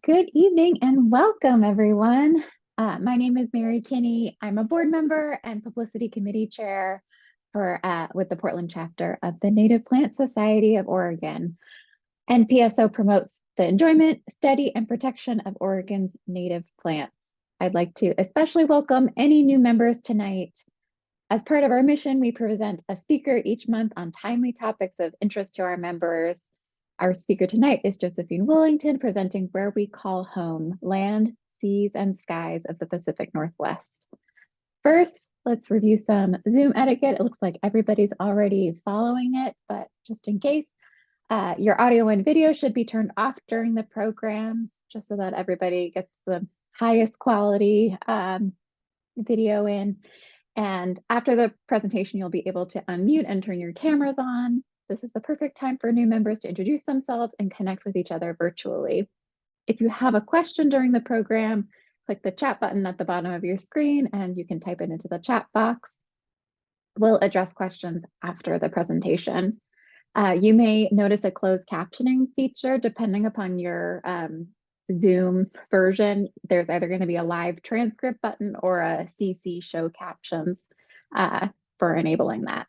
Good evening and welcome, everyone. My name is Mary Kinney. I'm a board member and publicity committee chair with the Portland chapter of the Native Plant Society of Oregon. NPSO promotes the enjoyment, study, and protection of Oregon's native plants. I'd like to especially welcome any new members tonight. As part of our mission, we present a speaker each month on timely topics of interest to our members. Our speaker tonight is Josephine Woolington, presenting Where We Call Home, Land, Seas, and Skies of the Pacific Northwest. First, let's review some Zoom etiquette. It looks like everybody's already following it, but just in case, your audio and video should be turned off during the program, just so that everybody gets the highest quality video in. And after the presentation, you'll be able to unmute and turn your cameras on. This is the perfect time for new members to introduce themselves and connect with each other virtually. If you have a question during the program, click the chat button at the bottom of your screen and you can type it into the chat box. We'll address questions after the presentation. You may notice a closed captioning feature depending upon your Zoom version. There's either going to be a live transcript button or a CC show captions for enabling that.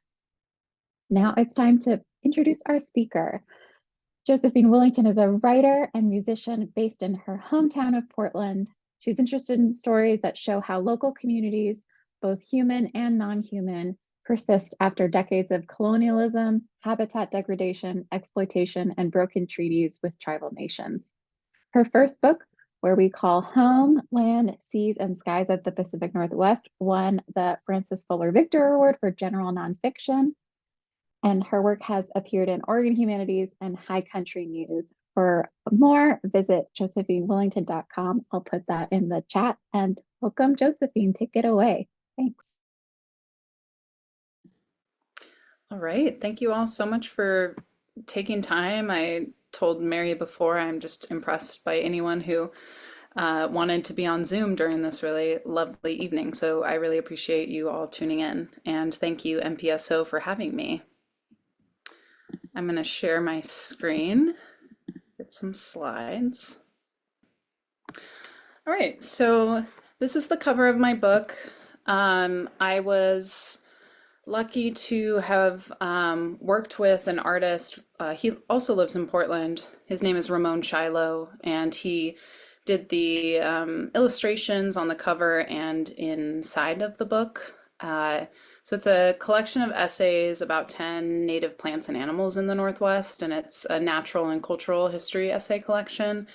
Now it's time to introduce our speaker. Josephine Woolington is a writer and musician based in her hometown of Portland. She's interested in stories that show how local communities, both human and non-human, persist after decades of colonialism, habitat degradation, exploitation, and broken treaties with tribal nations. Her first book, Where We Call Home, Land, Seas, and Skies of the Pacific Northwest, won the Francis Fuller Victor Award for General Nonfiction. And her work has appeared in Oregon Humanities and High Country News. For more, visit josephinewoolington.com. I'll put that in the chat. And welcome, Josephine. Take it away. Thanks. All right. Thank you all so much for taking time. I told Mary before, I'm just impressed by anyone who wanted to be on Zoom during this really lovely evening. So I really appreciate you all tuning in. And thank you, NPSO, for having me. I'm going to share my screen, get some slides. All right, so this is the cover of my book. I was lucky to have worked with an artist. He also lives in Portland. His name is Ramon Shiloh, and he did the illustrations on the cover and inside of the book. So it's a collection of essays about 10 native plants and animals in the Northwest, and it's a natural and cultural history essay collection.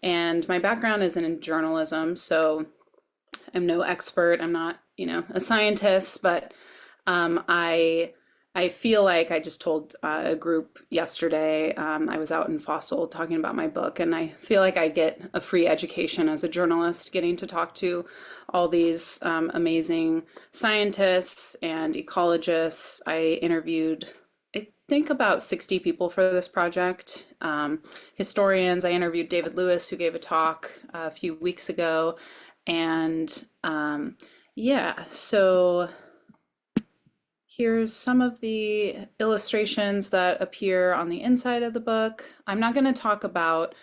And my background is in journalism, so I'm no expert. I'm not, a scientist, but I feel like I just told a group yesterday, I was out in Fossil talking about my book, and I feel like I get a free education as a journalist, getting to talk to all these amazing scientists and ecologists. I interviewed, I think, about 60 people for this project. Historians, I interviewed David Lewis, who gave a talk a few weeks ago. And yeah, so here's some of the illustrations that appear on the inside of the book. I'm not going to talk about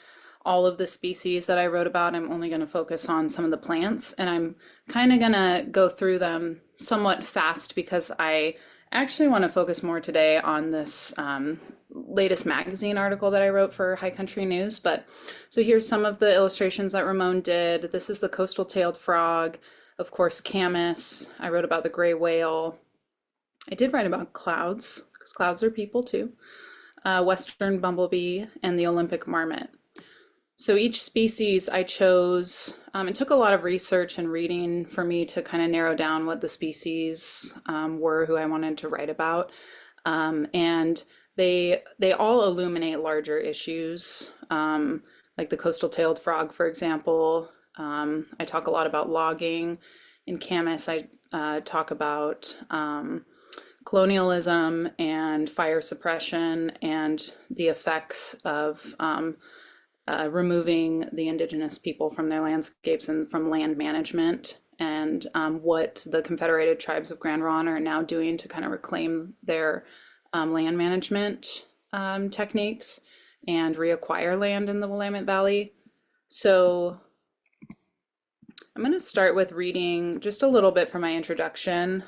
all of the species that I wrote about. I'm only going to focus on some of the plants, and I'm kind of going to go through them somewhat fast because I actually want to focus more today on this latest magazine article that I wrote for High Country News. But so here's some of the illustrations that Ramon did. This is the coastal-tailed frog, of course, camas. I wrote about the gray whale. I did write about clouds, because clouds are people too, western bumblebee, and the Olympic marmot. So each species I chose, it took a lot of research and reading for me to kind of narrow down what the species were who I wanted to write about. And they all illuminate larger issues, like the coastal-tailed frog, for example. I talk a lot about logging. In camas, I talk about colonialism and fire suppression and the effects of removing the indigenous people from their landscapes and from land management, and what the Confederated tribes of Grand Ronde are now doing to kind of reclaim their land management techniques and reacquire land in the Willamette Valley. So I'm going to start with reading just a little bit from my introduction.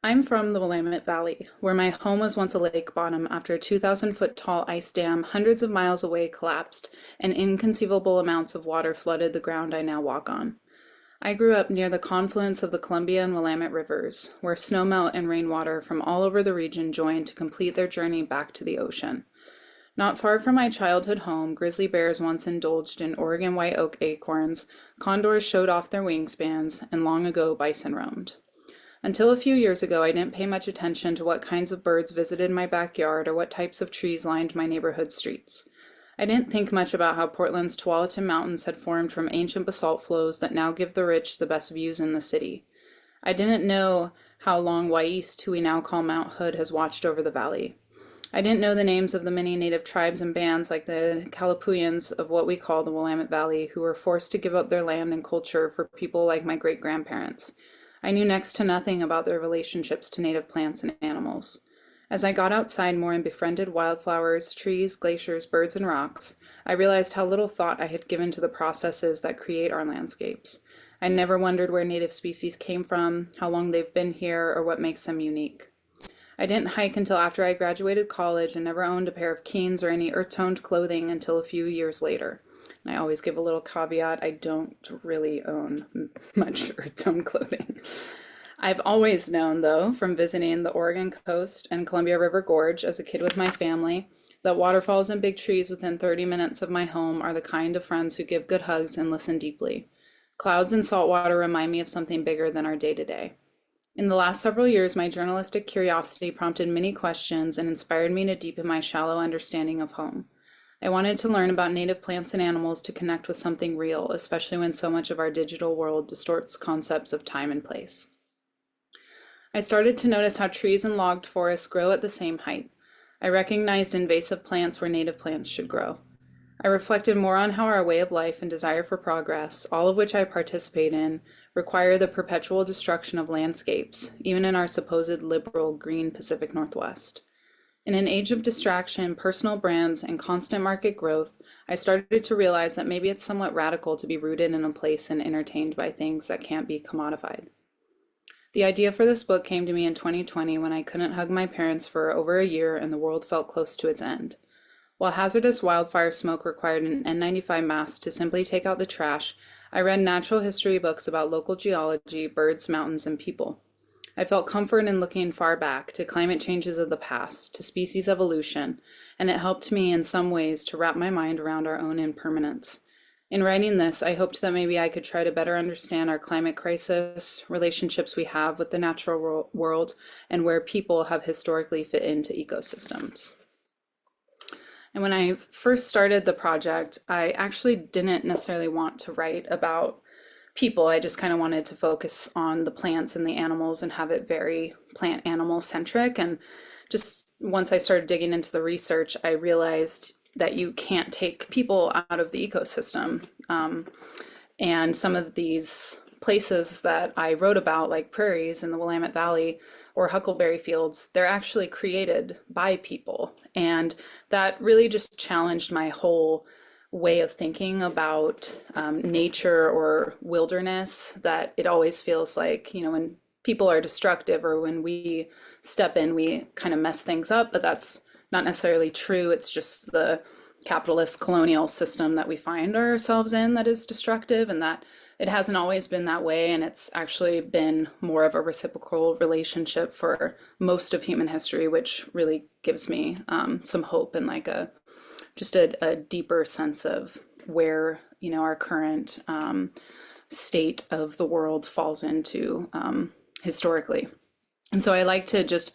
I'm from the Willamette Valley, where my home was once a lake bottom after a 2,000-foot tall ice dam hundreds of miles away collapsed and inconceivable amounts of water flooded the ground I now walk on. I grew up near the confluence of the Columbia and Willamette rivers, where snowmelt and rainwater from all over the region joined to complete their journey back to the ocean. Not far from my childhood home, grizzly bears once indulged in Oregon white oak acorns, condors showed off their wingspans, and long ago bison roamed. Until a few years ago, I didn't pay much attention to what kinds of birds visited my backyard or what types of trees lined my neighborhood streets. I didn't think much about how Portland's Tualatin Mountains had formed from ancient basalt flows that now give the rich the best views in the city. I didn't know how long Waiest, who we now call Mount Hood, has watched over the valley. I didn't know the names of the many native tribes and bands like the Kalapuyans of what we call the Willamette Valley, who were forced to give up their land and culture for people like my great-grandparents. I knew next to nothing about their relationships to native plants and animals. As I got outside more and befriended wildflowers, trees, glaciers, birds, and rocks, I realized how little thought I had given to the processes that create our landscapes. I never wondered where native species came from, how long they've been here, or what makes them unique. I didn't hike until after I graduated college and never owned a pair of Keens or any earth-toned clothing until a few years later. And I always give a little caveat, I don't really own much earth-tone clothing. I've always known, though, from visiting the Oregon coast and Columbia River Gorge as a kid with my family, that waterfalls and big trees within 30 minutes of my home are the kind of friends who give good hugs and listen deeply. Clouds and salt water remind me of something bigger than our day-to-day. In the last several years, my journalistic curiosity prompted many questions and inspired me to deepen my shallow understanding of home. I wanted to learn about native plants and animals to connect with something real, especially when so much of our digital world distorts concepts of time and place. I started to notice how trees and logged forests grow at the same height. I recognized invasive plants where native plants should grow. I reflected more on how our way of life and desire for progress, all of which I participate in, require the perpetual destruction of landscapes, even in our supposed liberal green Pacific Northwest. In an age of distraction, personal brands, and constant market growth, I started to realize that maybe it's somewhat radical to be rooted in a place and entertained by things that can't be commodified. The idea for this book came to me in 2020 when I couldn't hug my parents for over a year and the world felt close to its end. While hazardous wildfire smoke required an N95 mask to simply take out the trash, I read natural history books about local geology, birds, mountains, and people. I felt comfort in looking far back to climate changes of the past, to species evolution, and it helped me in some ways to wrap my mind around our own impermanence. In writing this, I hoped that maybe I could try to better understand our climate crisis, relationships we have with the natural world, and where people have historically fit into ecosystems. And when I first started the project, I actually didn't necessarily want to write about people. I just kind of wanted to focus on the plants and the animals and have it very plant animal centric. And just once I started digging into the research, I realized that you can't take people out of the ecosystem. And some of these places that I wrote about, like prairies in the Willamette Valley or huckleberry fields, they're actually created by people. And that really just challenged my whole way of thinking about nature or wilderness, that it always feels like, when people are destructive or when we step in, we kind of mess things up, but that's not necessarily true. It's just the capitalist colonial system that we find ourselves in that is destructive, and that it hasn't always been that way. And it's actually been more of a reciprocal relationship for most of human history, which really gives me some hope and like just a deeper sense of where, our current state of the world falls into historically. And so I like to just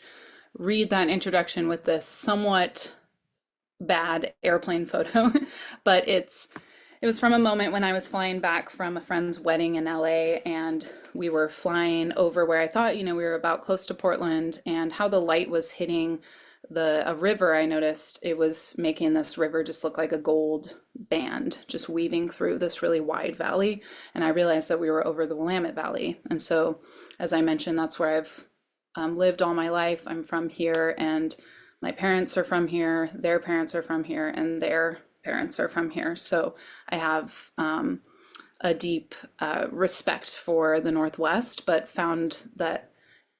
read that introduction with this somewhat bad airplane photo, but it was from a moment when I was flying back from a friend's wedding in LA, and we were flying over where I thought, we were about close to Portland, and how the light was hitting a river. I noticed it was making this river just look like a gold band, just weaving through this really wide valley. And I realized that we were over the Willamette Valley. And so, as I mentioned, that's where I've lived all my life. I'm from here, and my parents are from here, their parents are from here, and their parents are from here, so I have a deep respect for the Northwest, but found that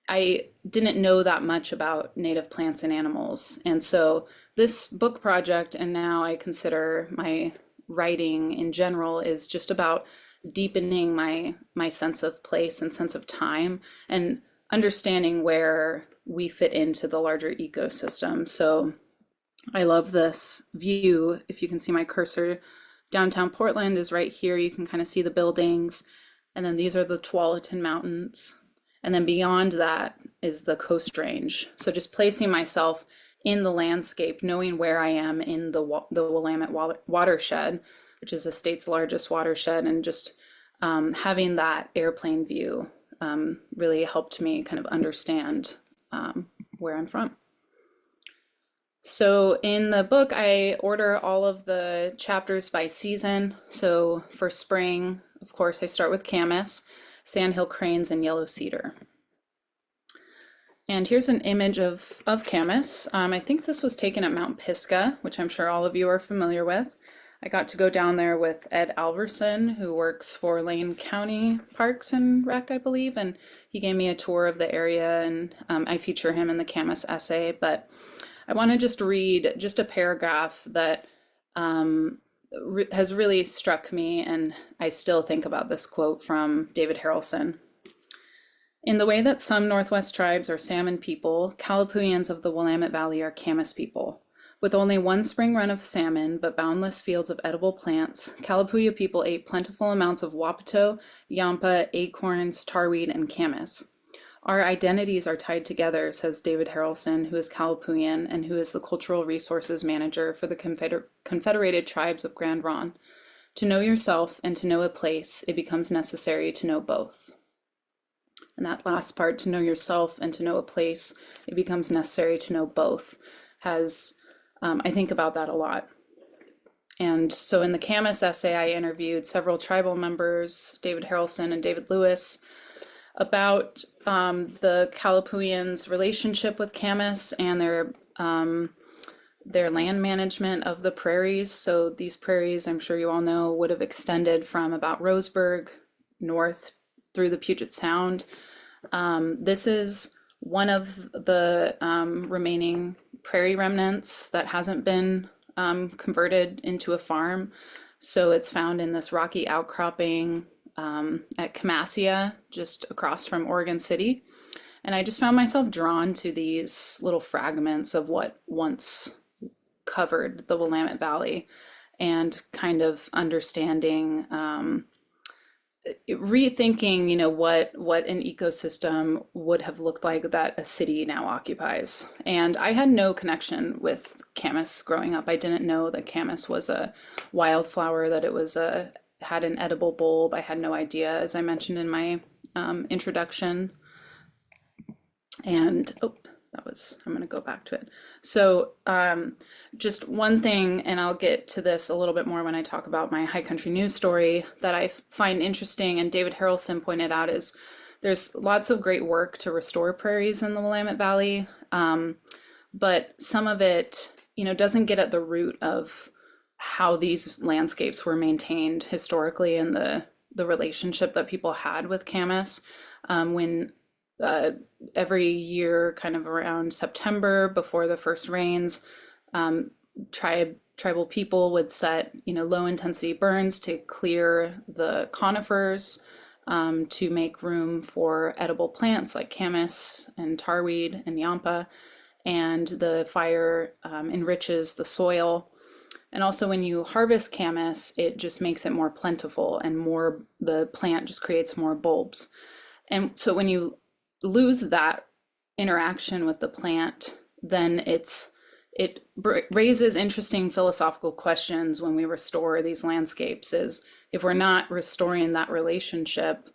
I didn't know that much about native plants and animals. And so this book project, and now I consider my writing in general, is just about deepening my sense of place and sense of time and understanding where we fit into the larger ecosystem. So I love this view. If you can see my cursor, downtown Portland is right here. You can kind of see the buildings. And then these are the Tualatin Mountains. And then beyond that is the Coast Range. So just placing myself in the landscape, knowing where I am in the Willamette watershed, which is the state's largest watershed, and just having that airplane view really helped me kind of understand where I'm from. So in the book, I order all of the chapters by season. So for spring, of course, I start with camas, sandhill cranes, and yellow cedar. And here's an image of camas. I think this was taken at Mount Pisgah, which I'm sure all of you are familiar with. I got to go down there with Ed Alverson, who works for Lane County Parks and Rec, I believe, and he gave me a tour of the area, and I feature him in the camas essay. But I want to just read just a paragraph that has really struck me, and I still think about this quote from David Harrelson. In the way that some Northwest tribes are salmon people, Kalapuyans of the Willamette Valley are camas people. With only one spring run of salmon, but boundless fields of edible plants, Kalapuya people ate plentiful amounts of wapato, yampa, acorns, tarweed, and camas. Our identities are tied together, says David Harrelson, who is Kalapuyan and who is the Cultural Resources Manager for the Confederated Tribes of Grand Ronde. To know yourself and to know a place, it becomes necessary to know both. And that last part, to know yourself and to know a place, it becomes necessary to know both, has, I think about that a lot. And so in the camas essay, I interviewed several tribal members, David Harrelson and David Lewis, about the Kalapuyans' relationship with camas and their land management of the prairies. So these prairies, I'm sure you all know, would have extended from about Roseburg north through the Puget Sound. This is one of the remaining prairie remnants that hasn't been converted into a farm. So it's found in this rocky outcropping at Camassia, just across from Oregon City. And I just found myself drawn to these little fragments of what once covered the Willamette Valley, and kind of understanding, rethinking, what an ecosystem would have looked like that a city now occupies. And I had no connection with camas growing up. I didn't know that camas was a wildflower, that it was had an edible bulb. I had no idea, as I mentioned in my introduction. And I'm going to go back to it. So just one thing, and I'll get to this a little bit more when I talk about my high country news story, that I find interesting, and David Harrelson pointed out, is there's lots of great work to restore prairies in the Willamette Valley, but some of it, doesn't get at the root of how these landscapes were maintained historically, and the relationship that people had with camas. When every year, kind of around September, before the first rains, tribal people would set, low intensity burns to clear the conifers, to make room for edible plants like camas and tarweed and yampa. And the fire enriches the soil. And also when you harvest camas, it just makes it more plentiful, and the plant just creates more bulbs. And so when you lose that interaction with the plant, then it raises interesting philosophical questions when we restore these landscapes. Is, if we're not restoring that relationship,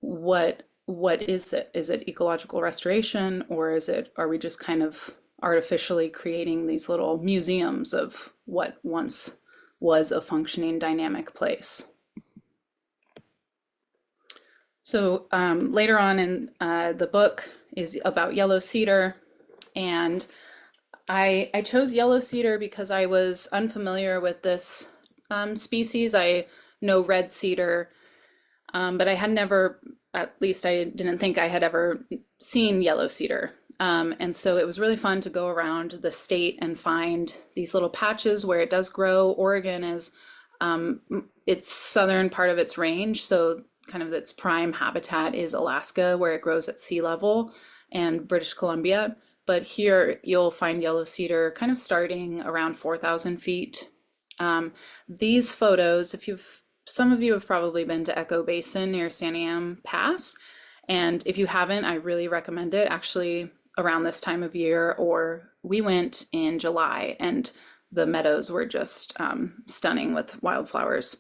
what is it? Is it ecological restoration, or are we just kind of artificially creating these little museums of what once was a functioning dynamic place? So later on in the book is about yellow cedar, and I chose yellow cedar because I was unfamiliar with this species. I know red cedar, but I had never, at least I didn't think I had ever seen yellow cedar. And so it was really fun to go around the state and find these little patches where it does grow. Oregon is its southern part of its range, so kind of its prime habitat is Alaska, where it grows at sea level, and British Columbia. But here you'll find yellow cedar kind of starting around 4,000 feet. These photos, if you've some of you have probably been to Echo Basin near Santiam Pass, and if you haven't, I really recommend it. Actually, around this time of year, or we went in July, and the meadows were just stunning with wildflowers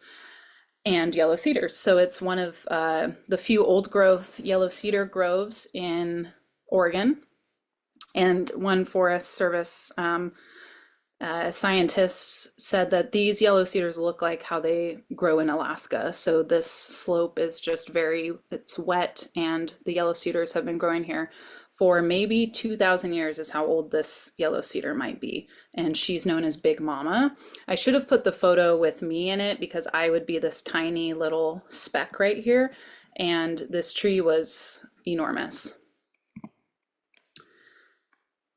and yellow cedars. So it's one of the few old growth yellow cedar groves in Oregon. And one Forest Service scientists said that these yellow cedars look like how they grow in Alaska. So this slope is just it's wet, and the yellow cedars have been growing here for maybe 2,000 years is how old this yellow cedar might be. And she's known as Big Mama. I should have put the photo with me in it because I would be this tiny little speck right here. And this tree was enormous.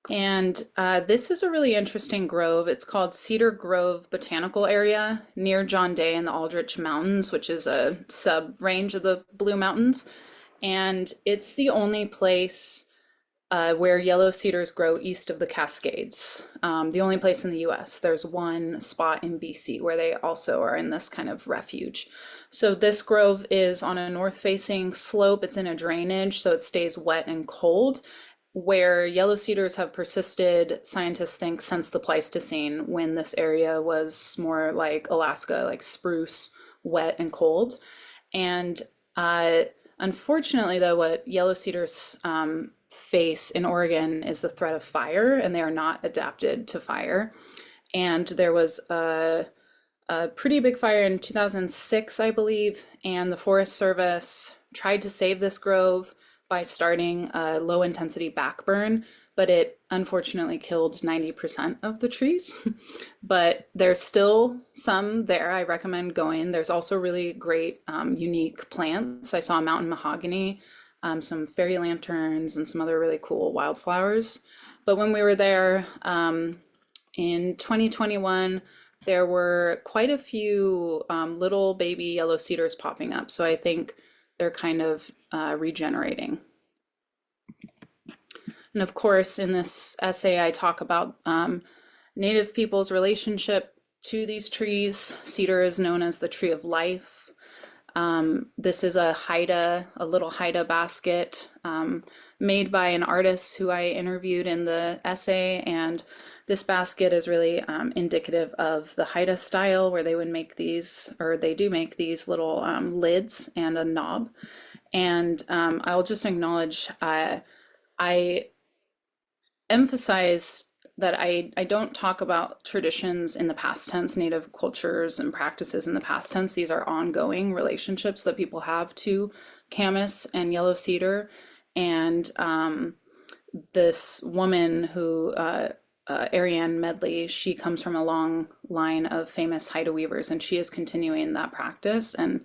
And this is a really interesting grove. It's called Cedar Grove Botanical Area near John Day in the Aldrich Mountains, which is a sub-range of the Blue Mountains. And it's the only place where yellow cedars grow east of the Cascades. The only place in the US. There's one spot in BC where they also are in this kind of refuge. So this grove is on a north-facing slope. It's in a drainage, so it stays wet and cold. Where yellow cedars have persisted, scientists think, since the Pleistocene, when this area was more like Alaska, like spruce, wet and cold. And unfortunately, though, what yellow cedars face in Oregon is the threat of fire, and they are not adapted to fire. And there was a pretty big fire in 2006, I believe, and the Forest Service tried to save this grove by starting a low intensity backburn, but it unfortunately killed 90% of the trees. But there's still some there. I recommend going. There's also really great unique plants. I saw mountain mahogany, some fairy lanterns, and some other really cool wildflowers. But when we were there in 2021, there were quite a few little baby yellow cedars popping up. So I think they're kind of regenerating. And of course, in this essay, I talk about Native people's relationship to these trees. Cedar is known as the tree of life. This is a little Haida basket made by an artist who I interviewed in the essay. And this basket is really indicative of the Haida style, where they would make these, or they do make these little lids and a knob. And I'll just acknowledge, I emphasize that I don't talk about traditions in the past tense, Native cultures and practices in the past tense. These are ongoing relationships that people have to camas and yellow cedar. And this woman who, Ariane Medley, she comes from a long line of famous Haida weavers, and she is continuing that practice. And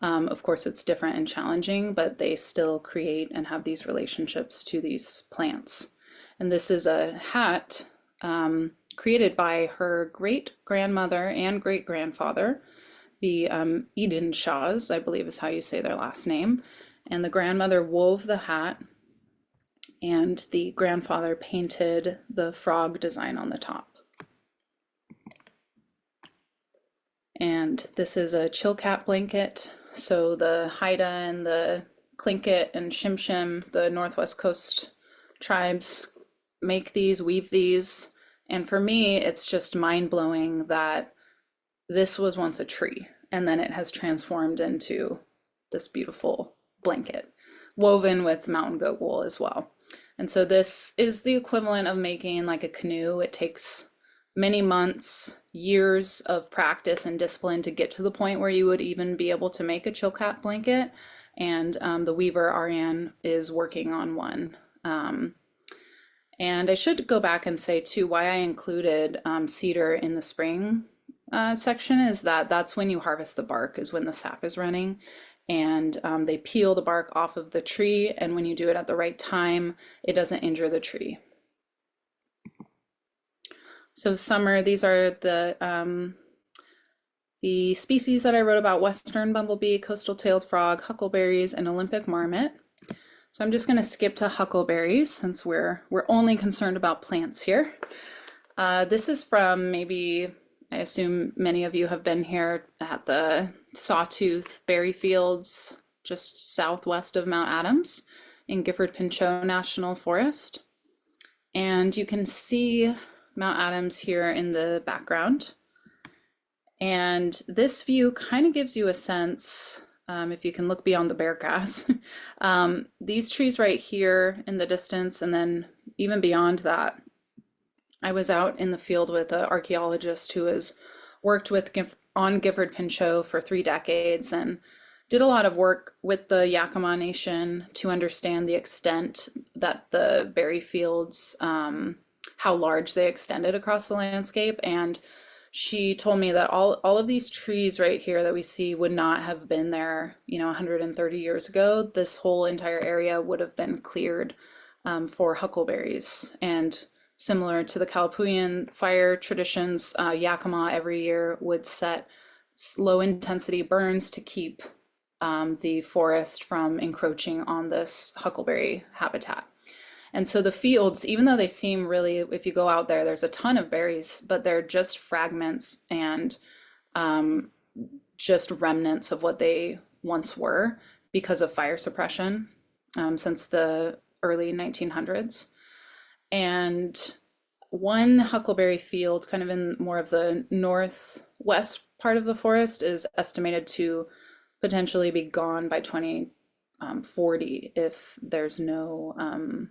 of course, it's different and challenging, but they still create and have these relationships to these plants. And this is a hat created by her great-grandmother and great-grandfather, the Eden Shaws, I believe is how you say their last name. And the grandmother wove the hat, and the grandfather painted the frog design on the top. And this is a chilkat blanket. So the Haida and the Tlingit and Shimshim, the Northwest Coast tribes, make these, weave these. And for me, it's just mind-blowing that this was once a tree, and then it has transformed into this beautiful blanket, woven with mountain goat wool as well. And so this is the equivalent of making like a canoe. It takes many months, years of practice and discipline to get to the point where you would even be able to make a chilkat blanket. And the weaver, Ariane, is working on one. And I should go back and say too, why I included cedar in the spring section is that that's when you harvest the bark, is when the sap is running. And they peel the bark off of the tree, and when you do it at the right time, it doesn't injure the tree. So summer, these are the species that I wrote about: western bumblebee, coastal tailed frog, huckleberries, and Olympic marmot. So I'm just going to skip to huckleberries since we're only concerned about plants here. This is from, maybe, I assume many of you have been here at the Sawtooth berry fields just southwest of Mount Adams in Gifford-Pinchot National Forest. And you can see Mount Adams here in the background. And this view kind of gives you a sense, if you can look beyond the bear grass, these trees right here in the distance, and then even beyond that. I was out in the field with an archaeologist who has worked on Gifford-Pinchot for 3 decades and did a lot of work with the Yakama Nation to understand the extent that the berry fields, how large they extended across the landscape. And she told me that all of these trees right here that we see would not have been there, 130 years ago. This whole entire area would have been cleared for huckleberries. And similar to the Kalapuyan fire traditions, Yakama every year would set low intensity burns to keep the forest from encroaching on this huckleberry habitat. And so the fields, even though they seem really, if you go out there, there's a ton of berries, but they're just fragments and just remnants of what they once were because of fire suppression since the early 1900s. And one huckleberry field, kind of in more of the northwest part of the forest, is estimated to potentially be gone by 2040 if there's no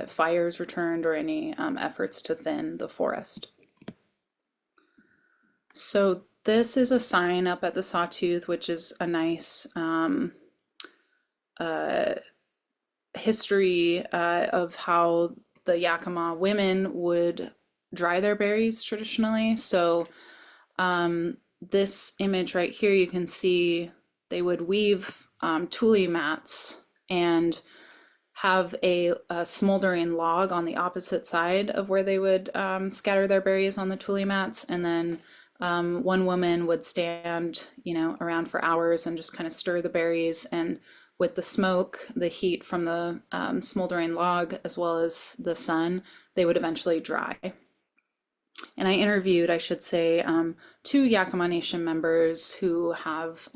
fires returned or any efforts to thin the forest. So this is a sign up at the Sawtooth, which is a nice history of how the Yakama women would dry their berries traditionally. So this image right here, you can see they would weave tule mats and have a smoldering log on the opposite side of where they would scatter their berries on the tule mats. And then one woman would stand, around for hours and just kind of stir the berries. And with the smoke, the heat from the smoldering log, as well as the sun, they would eventually dry. And I interviewed, I should say, 2 Yakama Nation members who have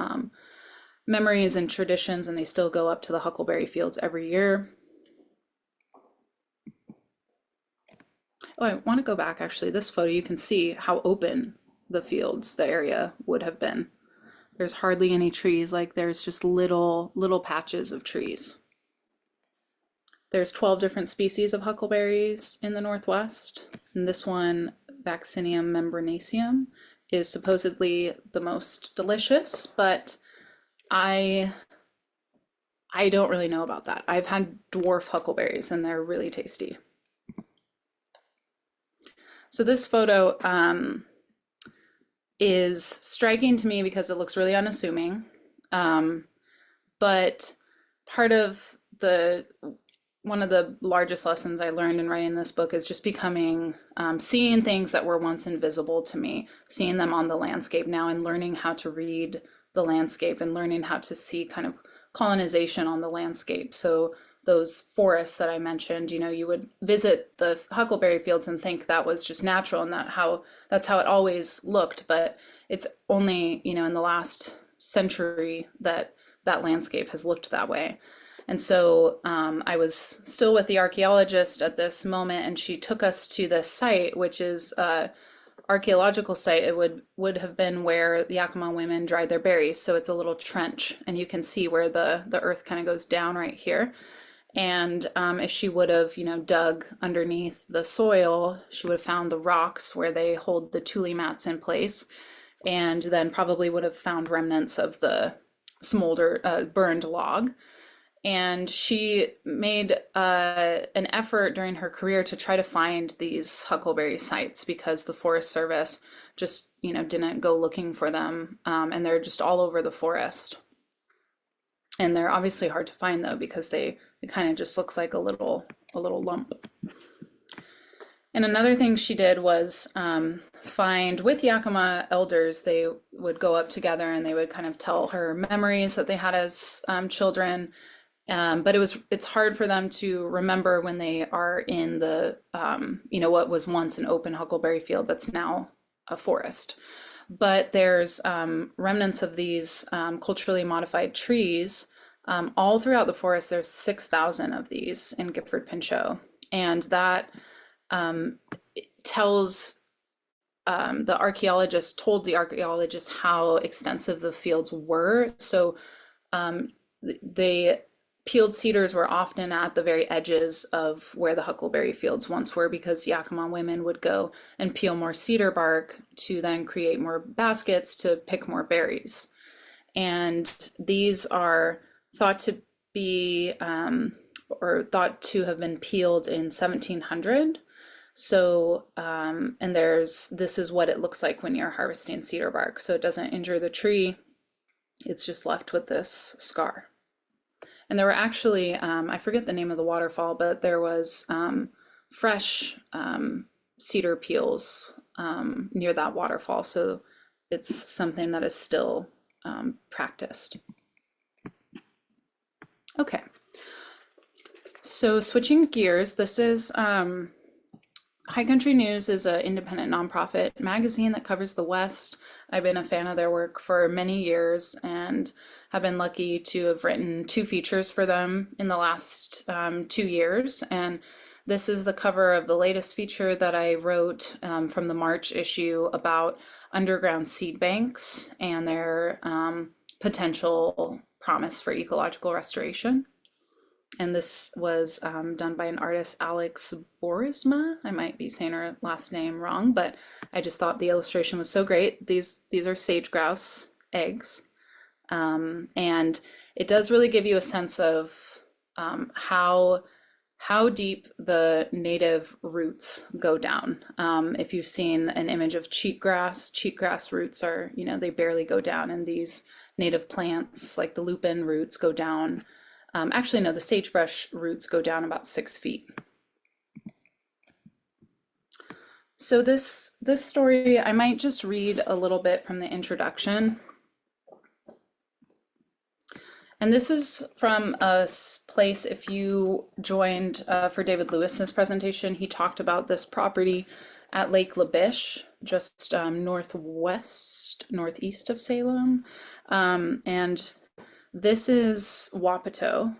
memories and traditions, and they still go up to the huckleberry fields every year. Oh, I want to go back, actually. This photo, you can see how open the fields, the area would have been. There's hardly any trees, like there's just little patches of trees. There's 12 different species of huckleberries in the Northwest, and this one, Vaccinium membranaceum, is supposedly the most delicious, but I don't really know about that. I've had dwarf huckleberries and they're really tasty. So this photo is striking to me because it looks really unassuming. But part of one of the largest lessons I learned in writing this book is just seeing things that were once invisible to me, seeing them on the landscape now, and learning how to read the landscape and learning how to see kind of colonization on the landscape. So those forests that I mentioned, you would visit the huckleberry fields and think that was just natural and that's how it always looked. But it's only, in the last century that landscape has looked that way. And so I was still with the archaeologist at this moment, and she took us to this site, which is archaeological site. It would have been where the Yakama women dried their berries. So it's a little trench, and you can see where the earth kind of goes down right here. And if she would have, dug underneath the soil, she would have found the rocks where they hold the tule mats in place, and then probably would have found remnants of the burned log. And she made an effort during her career to try to find these huckleberry sites because the Forest Service just, didn't go looking for them. And they're just all over the forest. And they're obviously hard to find though, because it kind of just looks like a little lump. And another thing she did was find, with Yakama elders, they would go up together and they would kind of tell her memories that they had as children. But it's hard for them to remember when they are in the, what was once an open huckleberry field that's now a forest. But there's remnants of these culturally modified trees all throughout the forest. There's 6,000 of these in Gifford Pinchot. And that tells the archaeologist told the archaeologist how extensive the fields were. So they peeled cedars were often at the very edges of where the huckleberry fields once were, because Yakama women would go and peel more cedar bark to then create more baskets to pick more berries. And these are thought to be, or thought to have been peeled in 1700. So, and this is what it looks like when you're harvesting cedar bark. So it doesn't injure the tree. It's just left with this scar. And there were actually, I forget the name of the waterfall, but there was fresh cedar peels near that waterfall. So it's something that is still practiced. Okay. So switching gears, this is High Country News is an independent nonprofit magazine that covers the West. I've been a fan of their work for many years and have been lucky to have written 2 features for them in the last 2 years. And this is the cover of the latest feature that I wrote from the March issue about underground seed banks and their potential promise for ecological restoration. And this was done by an artist, Alex Borisma. I might be saying her last name wrong, but I just thought the illustration was so great. These are sage grouse eggs. And it does really give you a sense of how deep the native roots go down. If you've seen an image of cheatgrass roots are, they barely go down, and these native plants like the lupin roots go down. Actually, no, the sagebrush roots go down about 6 feet. So this story, I might just read a little bit from the introduction. And this is from a place, if you joined for David Lewis's presentation, he talked about this property at Lake Labiche, just northeast of Salem. And this is Wapato,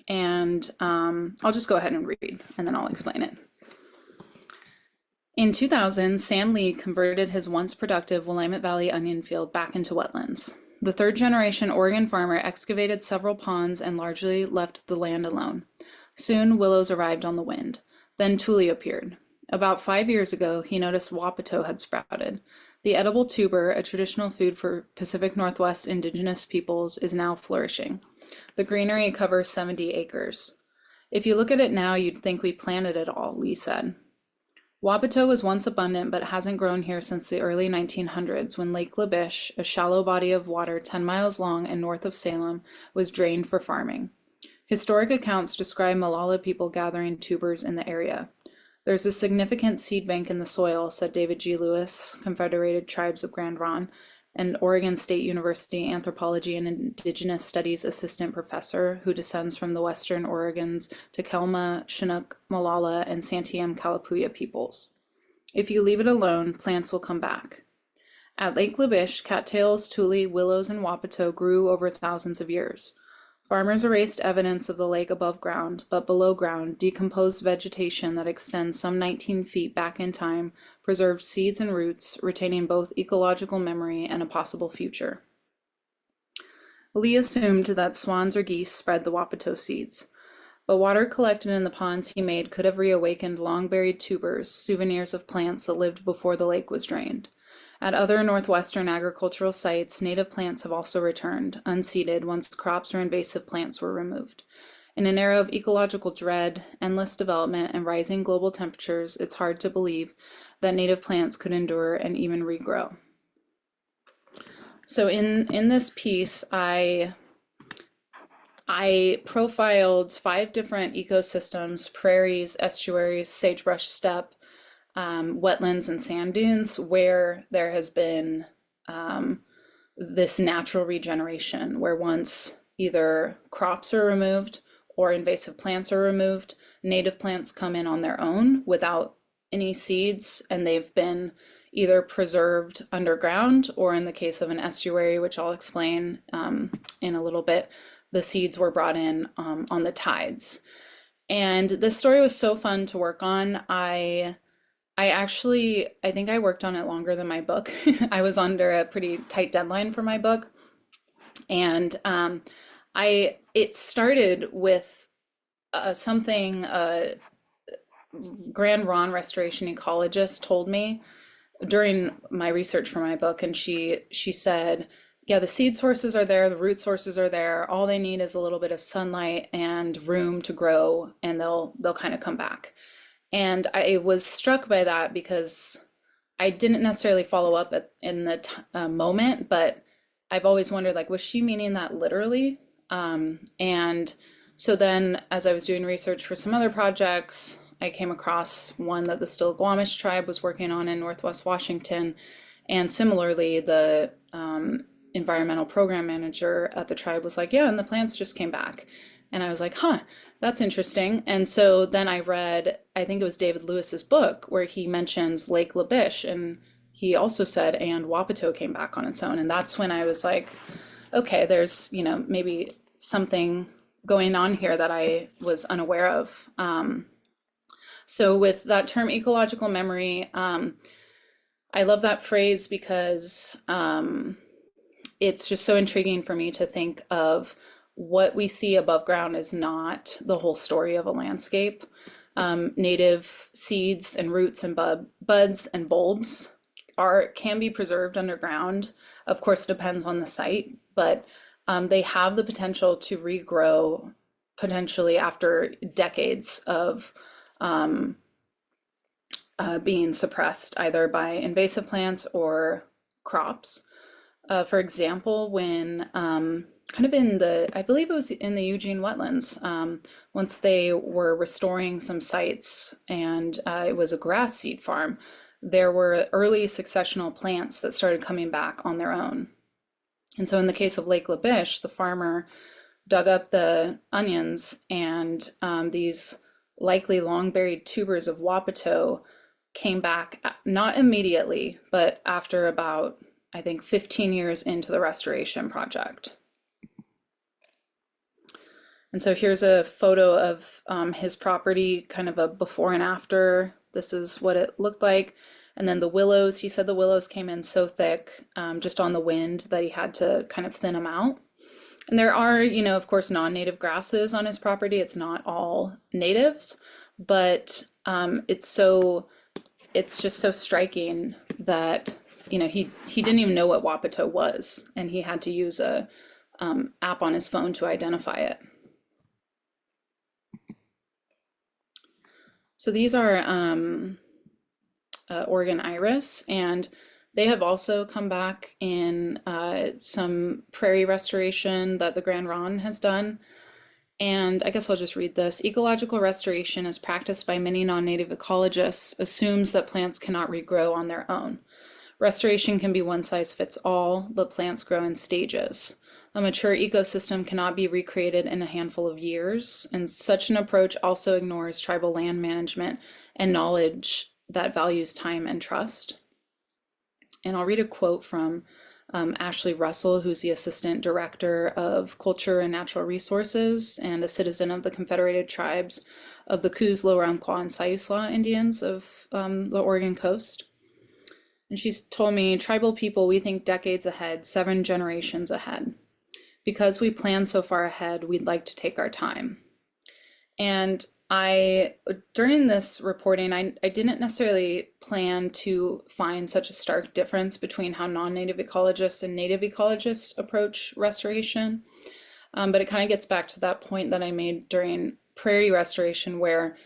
and I'll just go ahead and read, and then I'll explain it. In 2000, Sam Lee converted his once productive Willamette Valley onion field back into wetlands. The third-generation Oregon farmer excavated several ponds and largely left the land alone. Soon, willows arrived on the wind. Then tule appeared. About 5 years ago, he noticed Wapato had sprouted. The edible tuber, a traditional food for Pacific Northwest Indigenous peoples, is now flourishing. The greenery covers 70 acres. If you look at it now, you'd think we planted it all, Lee said. Wapato was once abundant, but hasn't grown here since the early 1900s, when Lake Labiche, a shallow body of water 10 miles long and north of Salem, was drained for farming. Historic accounts describe Molalla people gathering tubers in the area. There's a significant seed bank in the soil, said David G. Lewis, Confederated Tribes of Grand Ronde, an Oregon State University Anthropology and Indigenous Studies assistant professor who descends from the Western Oregon's Takelma, Chinook, Molalla, and Santiam Kalapuya peoples. If you leave it alone, plants will come back. At Lake Labiche, cattails, tule, willows, and wapato grew over thousands of years. Farmers erased evidence of the lake above ground, but below ground, decomposed vegetation that extends some 19 feet back in time preserved seeds and roots, retaining both ecological memory and a possible future. Lee assumed that swans or geese spread the wapato seeds, but water collected in the ponds he made could have reawakened long-buried tubers, souvenirs of plants that lived before the lake was drained. At other northwestern agricultural sites, native plants have also returned, unseeded once crops or invasive plants were removed. In an era of ecological dread, endless development, and rising global temperatures, it's hard to believe that native plants could endure and even regrow. So in this piece, I profiled 5 different ecosystems: prairies, estuaries, sagebrush steppe, wetlands, and sand dunes, where there has been this natural regeneration, where once either crops are removed or invasive plants are removed, native plants come in on their own without any seeds, and they've been either preserved underground, or in the case of an estuary, which I'll explain in a little bit, the seeds were brought in on the tides. And this story was so fun to work on. I think I worked on it longer than my book. I was under a pretty tight deadline for my book. And it started with something Grand Ronde restoration ecologist told me during my research for my book. And she said, yeah, the seed sources are there, the root sources are there. All they need is a little bit of sunlight and room to grow, and they'll kind of come back. And I was struck by that because I didn't necessarily follow up in the moment, but I've always wondered, like, was she meaning that literally? And so then, as I was doing research for some other projects, I came across one that the Still-Squamish tribe was working on in Northwest Washington. And similarly, the environmental program manager at the tribe was like, yeah, and the plants just came back. And I was like, huh, that's interesting. And so then I read, I think it was David Lewis's book, where he mentions Lake Labiche, and he also said, and Wapato came back on its own. And that's when I was like, okay, there's, maybe something going on here that I was unaware of. So with that term ecological memory, I love that phrase because it's just so intriguing for me to think of what we see above ground is not the whole story of a landscape. Native seeds and roots and buds and bulbs can be preserved underground. Of course, it depends on the site, but they have the potential to regrow potentially after decades of being suppressed either by invasive plants or crops. For example, when kind of I believe it was in the Eugene wetlands, once they were restoring some sites, and it was a grass seed farm, there were early successional plants that started coming back on their own. And so in the case of Lake Labiche, the farmer dug up the onions, and these likely long buried tubers of Wapato came back, not immediately, but after about, I think, 15 years into the restoration project. And so here's a photo of his property, kind of a before and after. This is what it looked like. And then the willows, he said the willows came in so thick just on the wind that he had to kind of thin them out. And there are, of course, non-native grasses on his property. It's not all natives, but it's just so striking that, he didn't even know what Wapato was, and he had to use a app on his phone to identify it. So these are Oregon iris, and they have also come back in some prairie restoration that the Grand Ronde has done. And I guess I'll just read this. Ecological restoration, as practiced by many non-native ecologists, assumes that plants cannot regrow on their own. Restoration can be one size fits all, but plants grow in stages. A mature ecosystem cannot be recreated in a handful of years, and such an approach also ignores tribal land management and knowledge that values time and trust. And I'll read a quote from Ashley Russell, who's the Assistant Director of Culture and Natural Resources and a citizen of the Confederated Tribes of the Coos, Lower Umpqua, and Siuslaw Indians of the Oregon coast. And she's told me, tribal people, we think decades ahead, 7 generations ahead. Because we plan so far ahead, we'd like to take our time. And During this reporting, I didn't necessarily plan to find such a stark difference between how non-native ecologists and native ecologists approach restoration. But it kind of gets back to that point that I made during prairie restoration, where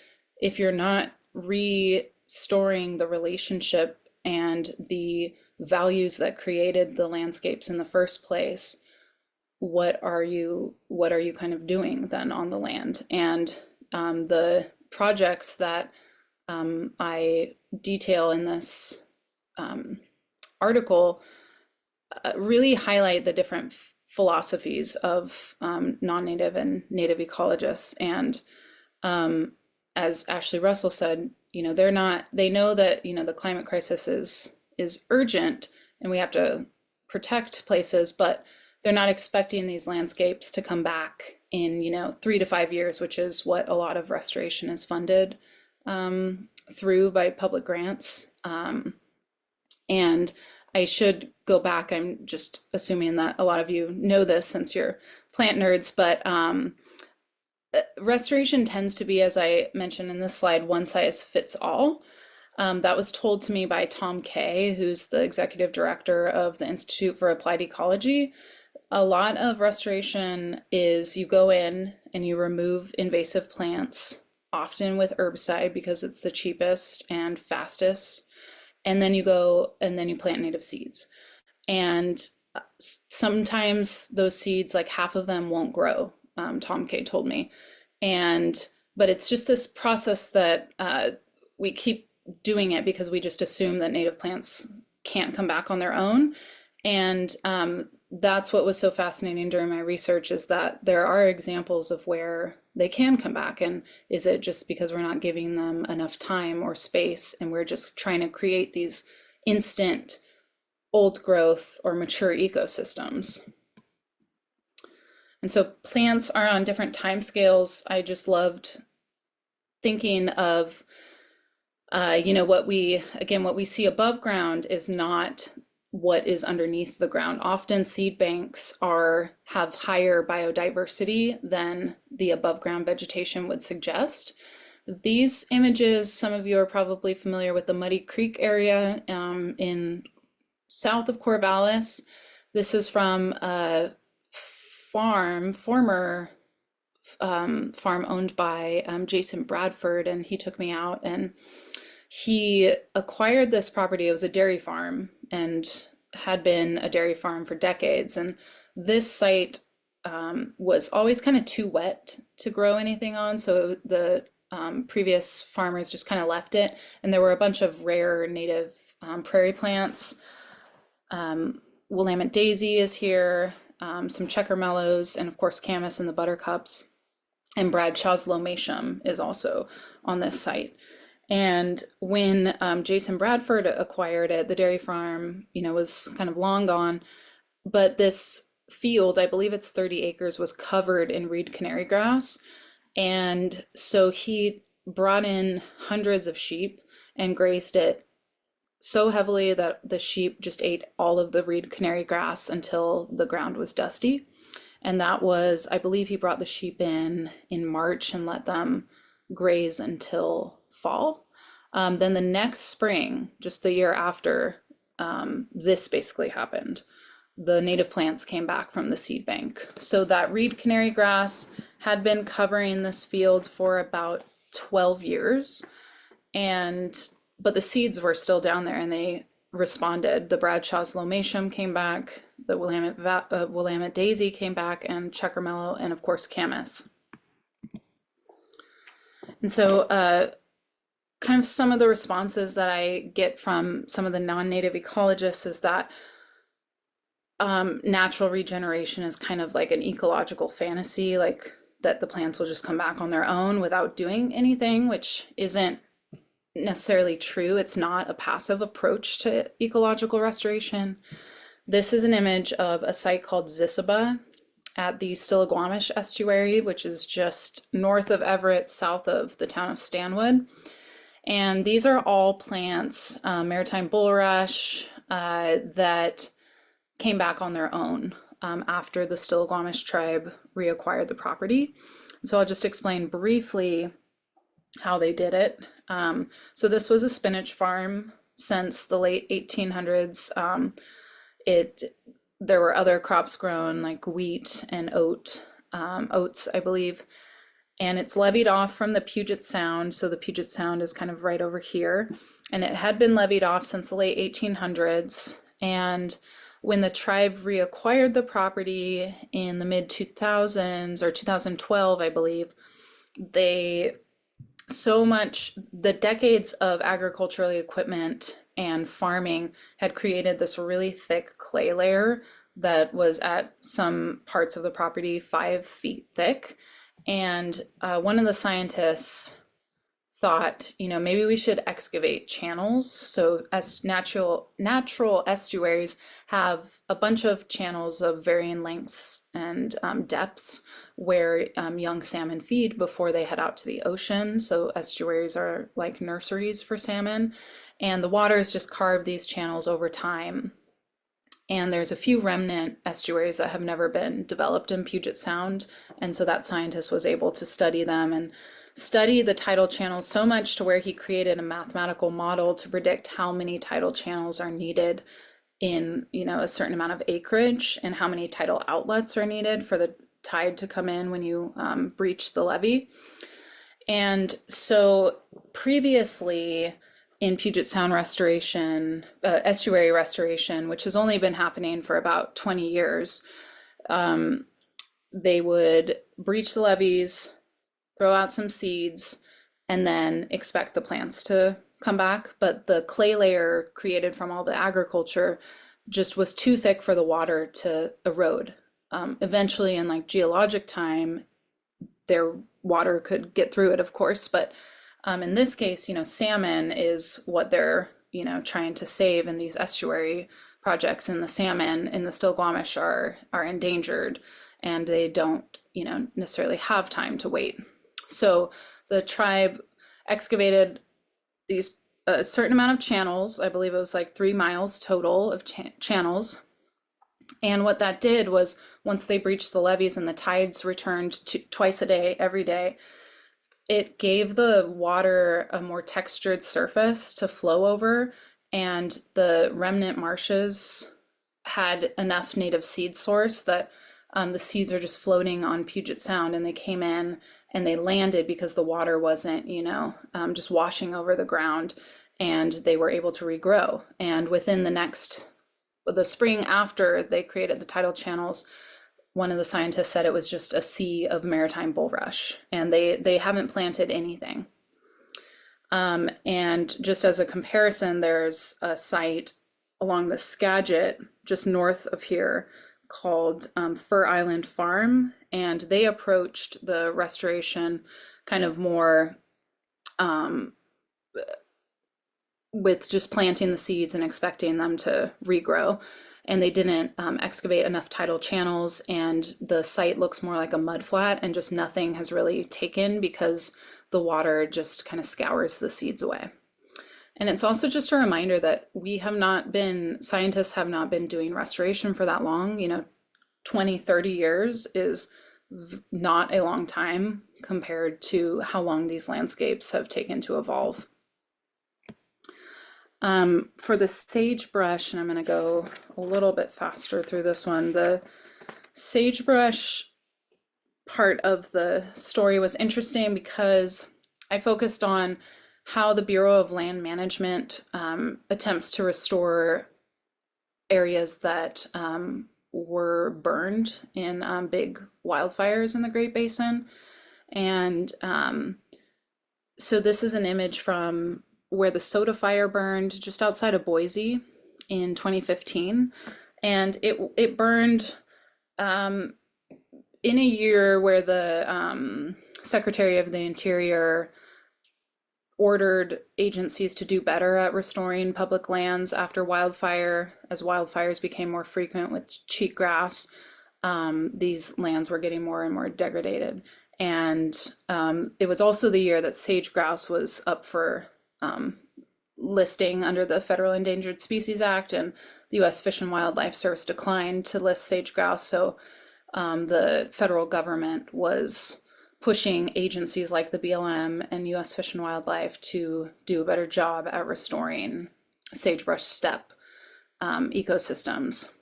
if you're not restoring the relationship and the values that created the landscapes in the first place, what are you kind of doing then on the land? And the projects that I detail in this article really highlight the different philosophies of non-native and native ecologists. And as Ashley Russell said, they know that, the climate crisis is urgent and we have to protect places, but they're not expecting these landscapes to come back in, 3 to 5 years, which is what a lot of restoration is funded through by public grants. And I should go back. I'm just assuming that a lot of you know this since you're plant nerds, but restoration tends to be, as I mentioned in this slide, one size fits all. That was told to me by Tom Kay, who's the executive director of the Institute for Applied Ecology. A lot of restoration is you go in and you remove invasive plants, often with herbicide because it's the cheapest and fastest. And then you go and then you plant native seeds. And sometimes those seeds, like half of them won't grow, Tom Kay told me. But it's just this process that we keep doing it because we just assume that native plants can't come back on their own. And that's what was so fascinating during my research, is that there are examples of where they can come back. And is it just because we're not giving them enough time or space and we're just trying to create these instant old growth or mature ecosystems? And so plants are on different time scales. I just loved thinking of, what we see above ground is not what is underneath the ground. Often seed banks have higher biodiversity than the above ground vegetation would suggest. These images, some of you are probably familiar with the Muddy Creek area in south of Corvallis. This is from a former farm owned by Jason Bradford, and he took me out and he acquired this property. It was a dairy farm and had been a dairy farm for decades. And this site was always kind of too wet to grow anything on. So the previous farmers just kind of left it. And there were a bunch of rare native prairie plants. Willamette daisy is here, some checker mallows, and of course camas and the buttercups. And Bradshaw's lomatium is also on this site. And when Jason Bradford acquired it, the dairy farm, was kind of long gone. But this field, I believe it's 30 acres, was covered in reed canary grass. And so he brought in hundreds of sheep and grazed it so heavily that the sheep just ate all of the reed canary grass until the ground was dusty. And that was, I believe he brought the sheep in March and let them graze until fall. Then the next spring, just the year after, this basically happened. The native plants came back from the seed bank. So that reed canary grass had been covering this field for about 12 years. But the seeds were still down there and they responded. The Bradshaw's lomatium came back, the Willamette daisy came back, and checker mallow, and of course camas. And so kind of some of the responses that I get from some of the non-native ecologists is that natural regeneration is kind of like an ecological fantasy, like that the plants will just come back on their own without doing anything, which isn't necessarily true. It's not a passive approach to ecological restoration. This is an image of a site called Zissaba at the Stillaguamish estuary, which is just north of Everett, south of the town of Stanwood. And these are all plants, maritime bulrush, that came back on their own after the Stillaguamish tribe reacquired the property. So I'll just explain briefly how they did it. So this was a spinach farm since the late 1800s. It There were other crops grown like wheat and oats, I believe, and it's levied off from the Puget Sound. So the Puget Sound is kind of right over here, and it had been levied off since the late 1800s. And when the tribe reacquired the property in the mid 2000s or 2012, I believe, they the decades of agricultural equipment and farming had created this really thick clay layer that was at some parts of the property 5 feet thick. And one of the scientists thought, maybe we should excavate channels. So as natural estuaries have a bunch of channels of varying lengths and depths where young salmon feed before they head out to the ocean. So estuaries are like nurseries for salmon, and the waters just carve these channels over time. And there's a few remnant estuaries that have never been developed in Puget Sound. And so that scientist was able to study them and study the tidal channels so much to where he created a mathematical model to predict how many tidal channels are needed in, a certain amount of acreage, and how many tidal outlets are needed for the tide to come in when you breach the levee. And so previously, in Puget Sound restoration, estuary restoration, which has only been happening for about 20 years, they would breach the levees, throw out some seeds, and then expect the plants to come back. But the clay layer created from all the agriculture just was too thick for the water to erode. Eventually, in like geologic time, their water could get through it, of course, but in this case, salmon is what they're, trying to save in these estuary projects, and the salmon in the Still-Squamish are endangered, and they don't, necessarily have time to wait. So the tribe excavated these a certain amount of channels. I believe it was like 3 miles total of channels. And what that did was, once they breached the levees and the tides returned twice a day, every day, it gave the water a more textured surface to flow over, and the remnant marshes had enough native seed source that the seeds are just floating on Puget Sound, and they came in and they landed because the water wasn't, just washing over the ground, and they were able to regrow. And within the spring after they created the tidal channels, one of the scientists said it was just a sea of maritime bulrush, and they haven't planted anything. And just as a comparison, there's a site along the Skagit, just north of here, called Fur Island Farm, and they approached the restoration kind of more with just planting the seeds and expecting them to regrow. And they didn't excavate enough tidal channels, and the site looks more like a mud flat, and just nothing has really taken because the water just kind of scours the seeds away. And it's also just a reminder that scientists have not been doing restoration for that long. 20, 30 years is not a long time compared to how long these landscapes have taken to evolve. For the sagebrush, and I'm going to go a little bit faster through this one, the sagebrush part of the story was interesting because I focused on how the Bureau of Land Management attempts to restore areas that were burned in big wildfires in the Great Basin. And so this is an image from where the Soda Fire burned just outside of Boise in 2015. And it burned in a year where the Secretary of the Interior ordered agencies to do better at restoring public lands after wildfire. As wildfires became more frequent with cheatgrass, these lands were getting more and more degraded. And it was also the year that sage grouse was up for listing under the Federal Endangered Species Act, and the U.S. Fish and Wildlife Service declined to list sage grouse. So the federal government was pushing agencies like the BLM and US Fish and Wildlife to do a better job at restoring sagebrush steppe ecosystems.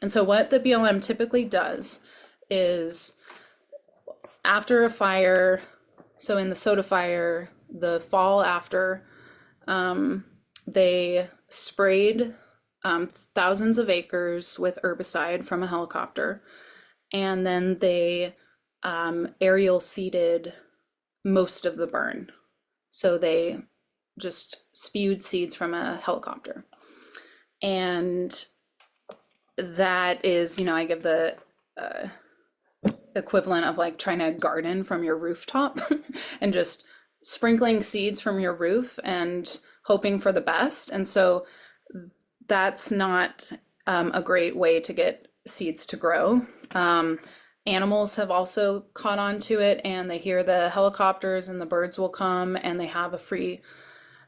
And so what the BLM typically does is after a fire, so in the Soda fire, the fall after, they sprayed thousands of acres with herbicide from a helicopter, and then they aerial seeded most of the burn. So they just spewed seeds from a helicopter. And that is, I give the equivalent of like trying to garden from your rooftop and just sprinkling seeds from your roof and hoping for the best. And so that's not a great way to get seeds to grow. Animals have also caught on to it, and they hear the helicopters and the birds will come and they have a free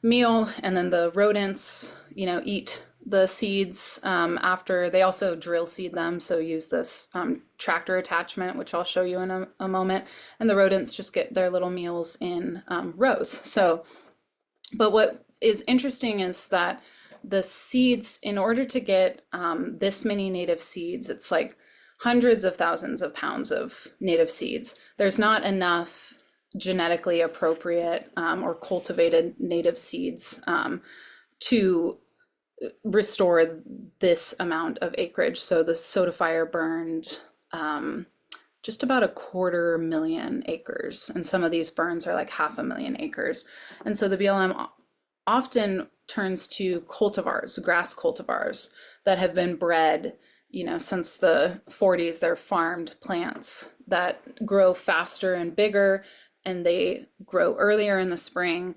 meal, and then the rodents, eat the seeds after. They also drill seed them, so use this tractor attachment, which I'll show you in a moment, and the rodents just get their little meals in rows. So, but what is interesting is that the seeds, in order to get this many native seeds, it's like hundreds of thousands of pounds of native seeds. There's not enough genetically appropriate or cultivated native seeds to restore this amount of acreage. So the Soda fire burned just about 250,000 acres, and some of these burns are like 500,000 acres. And so the BLM often turns to cultivars, grass cultivars that have been bred, since the 40s. They're farmed plants that grow faster and bigger, and they grow earlier in the spring,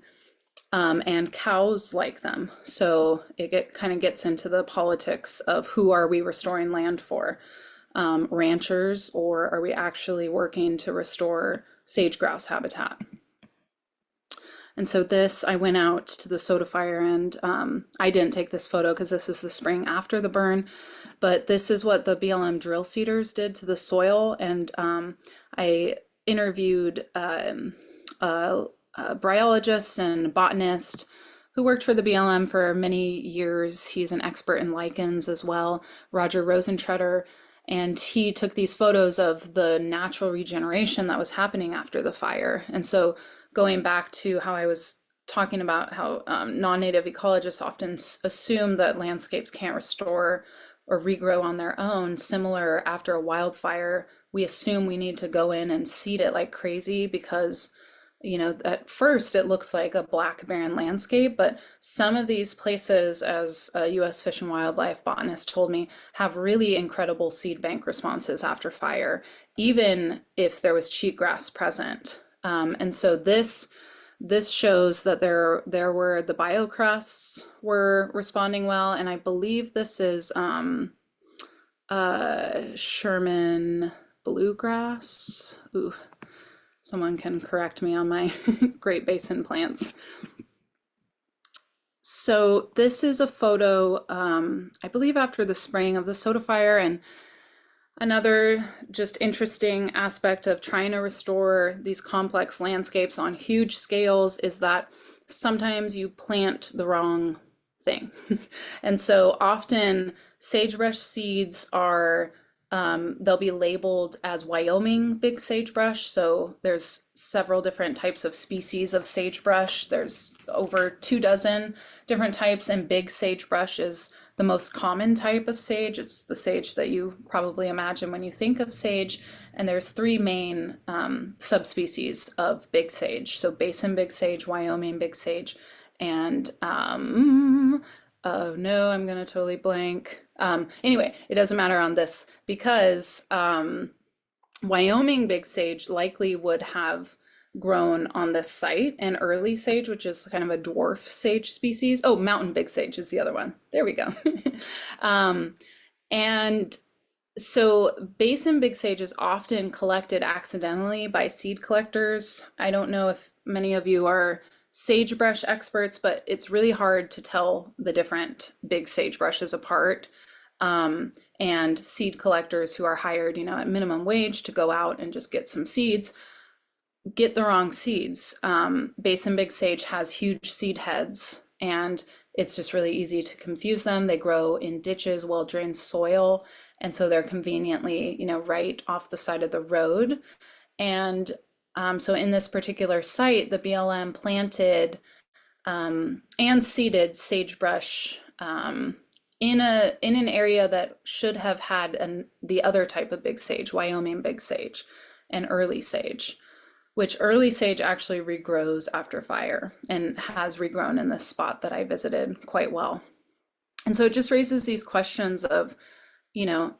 and cows like them. So it kind of gets into the politics of who are we restoring land for, ranchers, or are we actually working to restore sage grouse habitat? And so I went out to the Soda fire, and I didn't take this photo because this is the spring after the burn, but this is what the BLM drill seeders did to the soil. And I interviewed a biologist and botanist who worked for the BLM for many years. He's an expert in lichens as well, Roger Rosentretter. And he took these photos of the natural regeneration that was happening after the fire. And so going back to how I was talking about how non-native ecologists often assume that landscapes can't restore or regrow on their own, similar after a wildfire, we assume we need to go in and seed it like crazy because, at first it looks like a black barren landscape, but some of these places, as a US Fish and Wildlife botanist told me, have really incredible seed bank responses after fire, even if there was cheatgrass present. And so this shows that there were the biocrusts were responding well, and I believe this is Sherman bluegrass. Ooh, someone can correct me on my Great Basin plants. So this is a photo, I believe after the spraying of the Soda fire. And another just interesting aspect of trying to restore these complex landscapes on huge scales is that sometimes you plant the wrong thing. And so often sagebrush seeds are, they'll be labeled as Wyoming big sagebrush. So there's several different types of species of sagebrush. There's over 24 different types, and big sagebrush is the most common type of sage. It's the sage that you probably imagine when you think of sage. And there's 3 main subspecies of big sage. So Basin big sage, Wyoming big sage, and oh no, I'm gonna totally blank. Anyway, it doesn't matter on this because Wyoming big sage likely would have grown on this site, and early sage, which is kind of a dwarf sage species. Oh, mountain big sage is the other one. There we go. And so Basin big sage is often collected accidentally by seed collectors. I don't know if many of you are sagebrush experts, but it's really hard to tell the different big sagebrushes apart. And seed collectors who are hired, at minimum wage to go out and just get some seeds get the wrong seeds. Basin big sage has huge seed heads, and it's just really easy to confuse them. They grow in ditches, well-drained soil, and so they're conveniently, right off the side of the road. And so in this particular site, the BLM planted and seeded sagebrush in an area that should have had the other type of big sage, Wyoming big sage, and early sage, which early sage actually regrows after fire and has regrown in this spot that I visited quite well. And so it just raises these questions of, you know,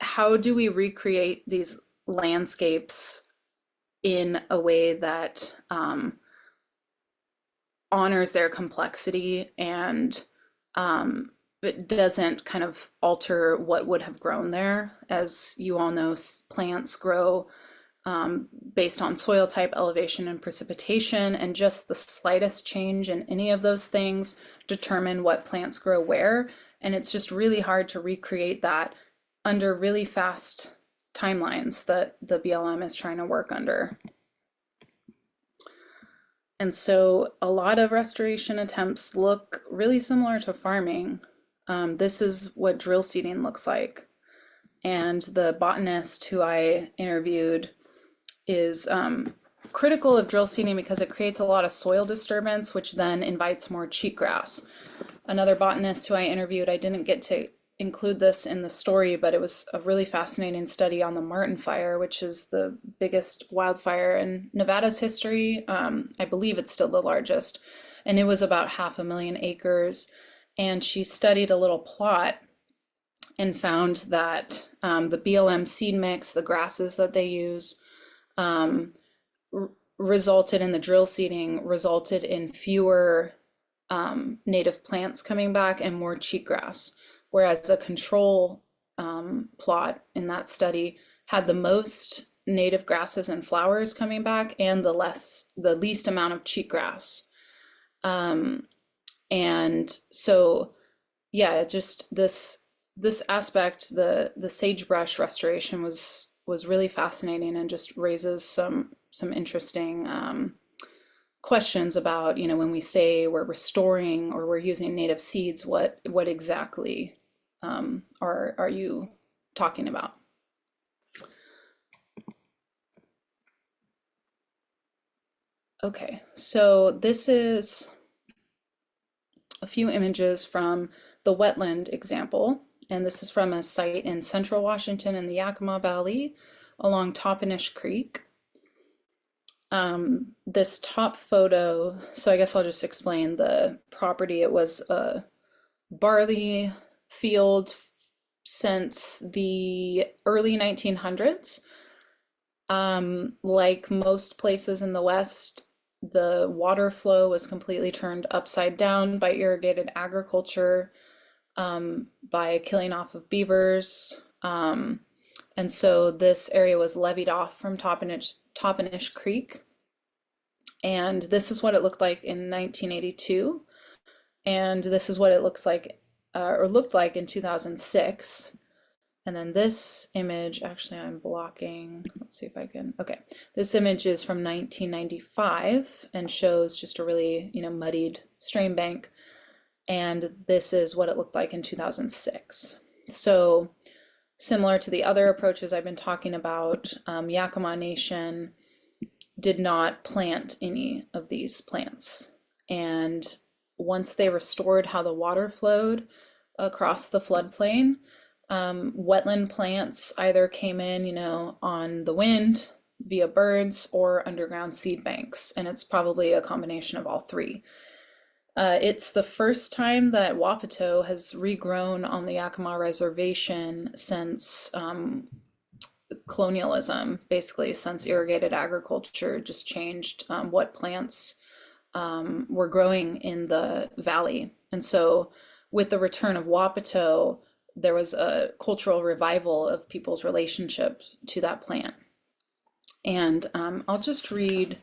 how do we recreate these landscapes in a way that honors their complexity and it doesn't kind of alter what would have grown there. As you all know, plants grow based on soil type, elevation, and precipitation, and just the slightest change in any of those things determine what plants grow where. And it's just really hard to recreate that under really fast timelines that the BLM is trying to work under. And so a lot of restoration attempts look really similar to farming. This is what drill seeding looks like. And the botanist who I interviewed is critical of drill seeding because it creates a lot of soil disturbance, which then invites more cheatgrass. Another botanist who I interviewed, I didn't get to include this in the story, but it was a really fascinating study on the Martin Fire, which is the biggest wildfire in Nevada's history. I believe it's still the largest, and it was about 500,000 acres. And she studied a little plot and found that the BLM seed mix, the grasses that they use, resulted in the drill seeding, resulted in fewer native plants coming back and more cheatgrass. Whereas a control plot in that study had the most native grasses and flowers coming back and the least amount of cheatgrass. And so, yeah, just this aspect, the sagebrush restoration was really fascinating and just raises some interesting questions about, when we say we're restoring or we're using native seeds, what exactly are you talking about? Okay, so this is a few images from the wetland example, and this is from a site in central Washington in the Yakama Valley along Toppenish Creek. This top photo, so I guess I'll just explain the property. It was a barley field since the early 1900s. Like most places in the West, the water flow was completely turned upside down by irrigated agriculture, by killing off of beavers. And so this area was levied off from Toppenish Creek. And this is what it looked like in 1982. And this is what it looks like, or looked like in 2006. And then this image, actually I'm blocking, let's see if I can, okay. This image is from 1995 and shows just a really, muddied stream bank. And this is what it looked like in 2006. So similar to the other approaches I've been talking about, Yakama Nation did not plant any of these plants. And once they restored how the water flowed across the floodplain, wetland plants either came in, on the wind via birds or underground seed banks. And it's probably a combination of all three. It's the first time that Wapato has regrown on the Yakama Reservation since colonialism, basically since irrigated agriculture just changed what plants were growing in the valley. And so with the return of Wapato, there was a cultural revival of people's relationship to that plant. And I'll just read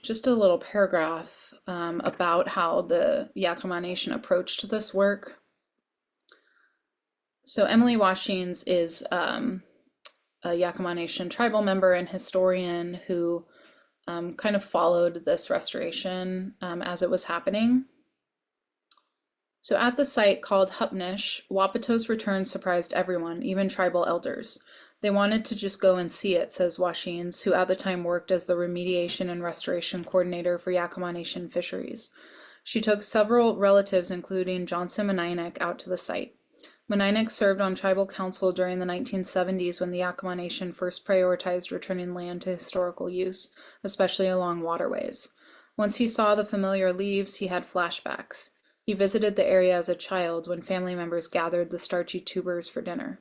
just a little paragraph about how the Yakama Nation approached this work. So Emily Washings is a Yakama Nation tribal member and historian who kind of followed this restoration as it was happening. So at the site called Hupnish, Wapato's return surprised everyone, even tribal elders. They wanted to just go and see it, says Washines, who at the time worked as the remediation and restoration coordinator for Yakama Nation fisheries. She took several relatives, including Johnson Menainek, out to the site. Menainek served on tribal council during the 1970s when the Yakama Nation first prioritized returning land to historical use, especially along waterways. Once he saw the familiar leaves, he had flashbacks. He visited the area as a child when family members gathered the starchy tubers for dinner.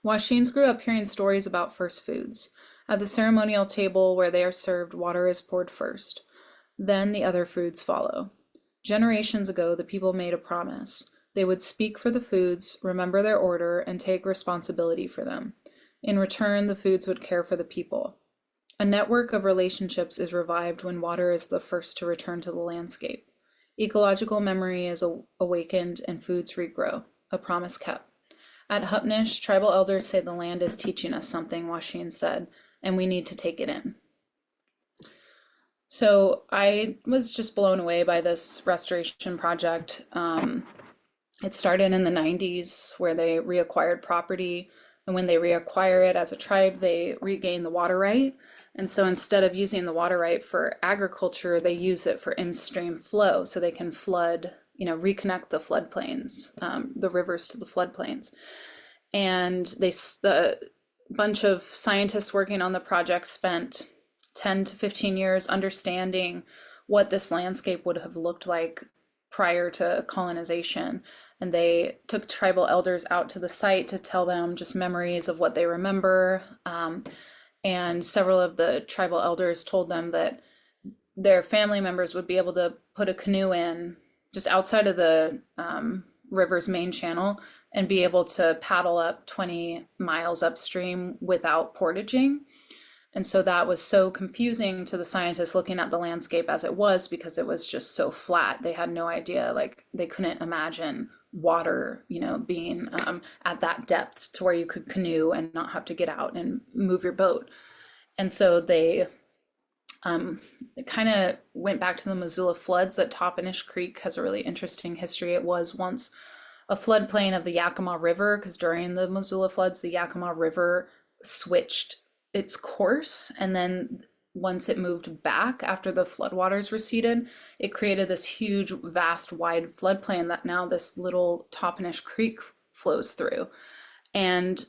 Washines grew up hearing stories about first foods. At the ceremonial table where they are served, water is poured first. Then the other foods follow. Generations ago, the people made a promise. They would speak for the foods, remember their order, and take responsibility for them. In return, the foods would care for the people. A network of relationships is revived when water is the first to return to the landscape. Ecological memory is awakened and foods regrow, a promise kept. At Hupnish, tribal elders say the land is teaching us something, Washine said, and we need to take it in. So I was just blown away by this restoration project. It started in the 90s where they reacquired property, and when they reacquire it as a tribe, they regain the water right. And so instead of using the water right for agriculture, they use it for in-stream flow so they can flood, reconnect the floodplains, the rivers to the floodplains. And the bunch of scientists working on the project spent 10 to 15 years understanding what this landscape would have looked like prior to colonization. And they took tribal elders out to the site to tell them just memories of what they remember. And several of the tribal elders told them that their family members would be able to put a canoe in just outside of the river's main channel and be able to paddle up 20 miles upstream without portaging. And so that was so confusing to the scientists looking at the landscape as it was, because it was just so flat. They had no idea, like they couldn't imagine water, being at that depth to where you could canoe and not have to get out and move your boat. And so they kind of went back to the Missoula floods. That Toppenish Creek has a really interesting history. It was once a floodplain of the Yakama River, because during the Missoula floods, the Yakama River switched its course, and then once it moved back after the floodwaters receded, it created this huge, vast, wide floodplain that now this little Toppenish Creek flows through. And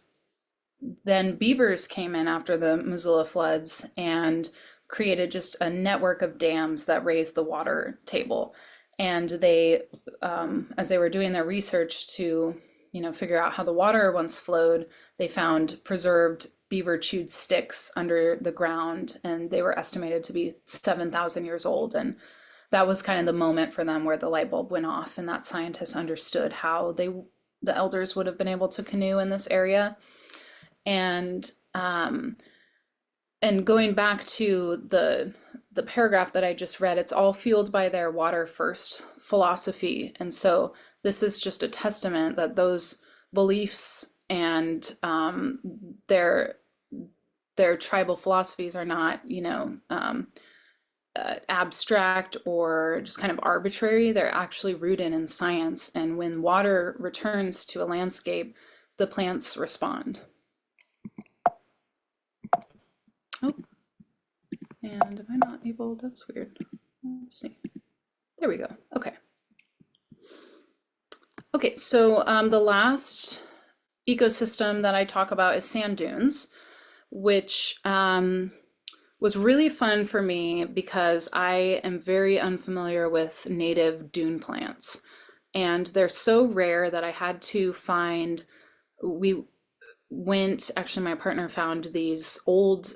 then beavers came in after the Missoula floods and created just a network of dams that raised the water table. And they, as they were doing their research to, figure out how the water once flowed, they found preserved beaver chewed sticks under the ground, and they were estimated to be 7,000 years old. And that was kind of the moment for them where the light bulb went off, and that scientists understood how the elders would have been able to canoe in this area. And going back to the paragraph that I just read, it's all fueled by their water first philosophy. And so this is just a testament that those beliefs and their tribal philosophies are not, abstract or just kind of arbitrary. They're actually rooted in science. And when water returns to a landscape, the plants respond. Oh, and am I not able? That's weird. Let's see. There we go. Okay. Okay, so the last ecosystem that I talk about is sand dunes, which was really fun for me because I am very unfamiliar with native dune plants. And they're so rare that I had to find, actually my partner found these old,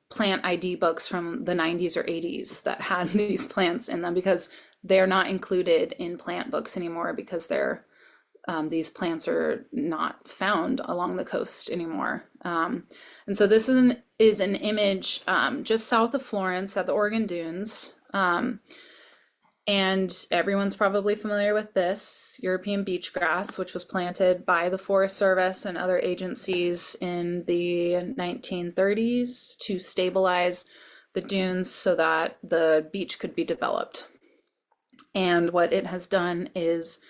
plant ID books from the 90s or 80s that had these plants in them, because they're not included in plant books anymore, because these plants are not found along the coast anymore. And so this is an image just south of Florence at the Oregon Dunes. And everyone's probably familiar with this European beach grass, which was planted by the Forest Service and other agencies in the 1930s to stabilize the dunes so that the beach could be developed. And what it has done is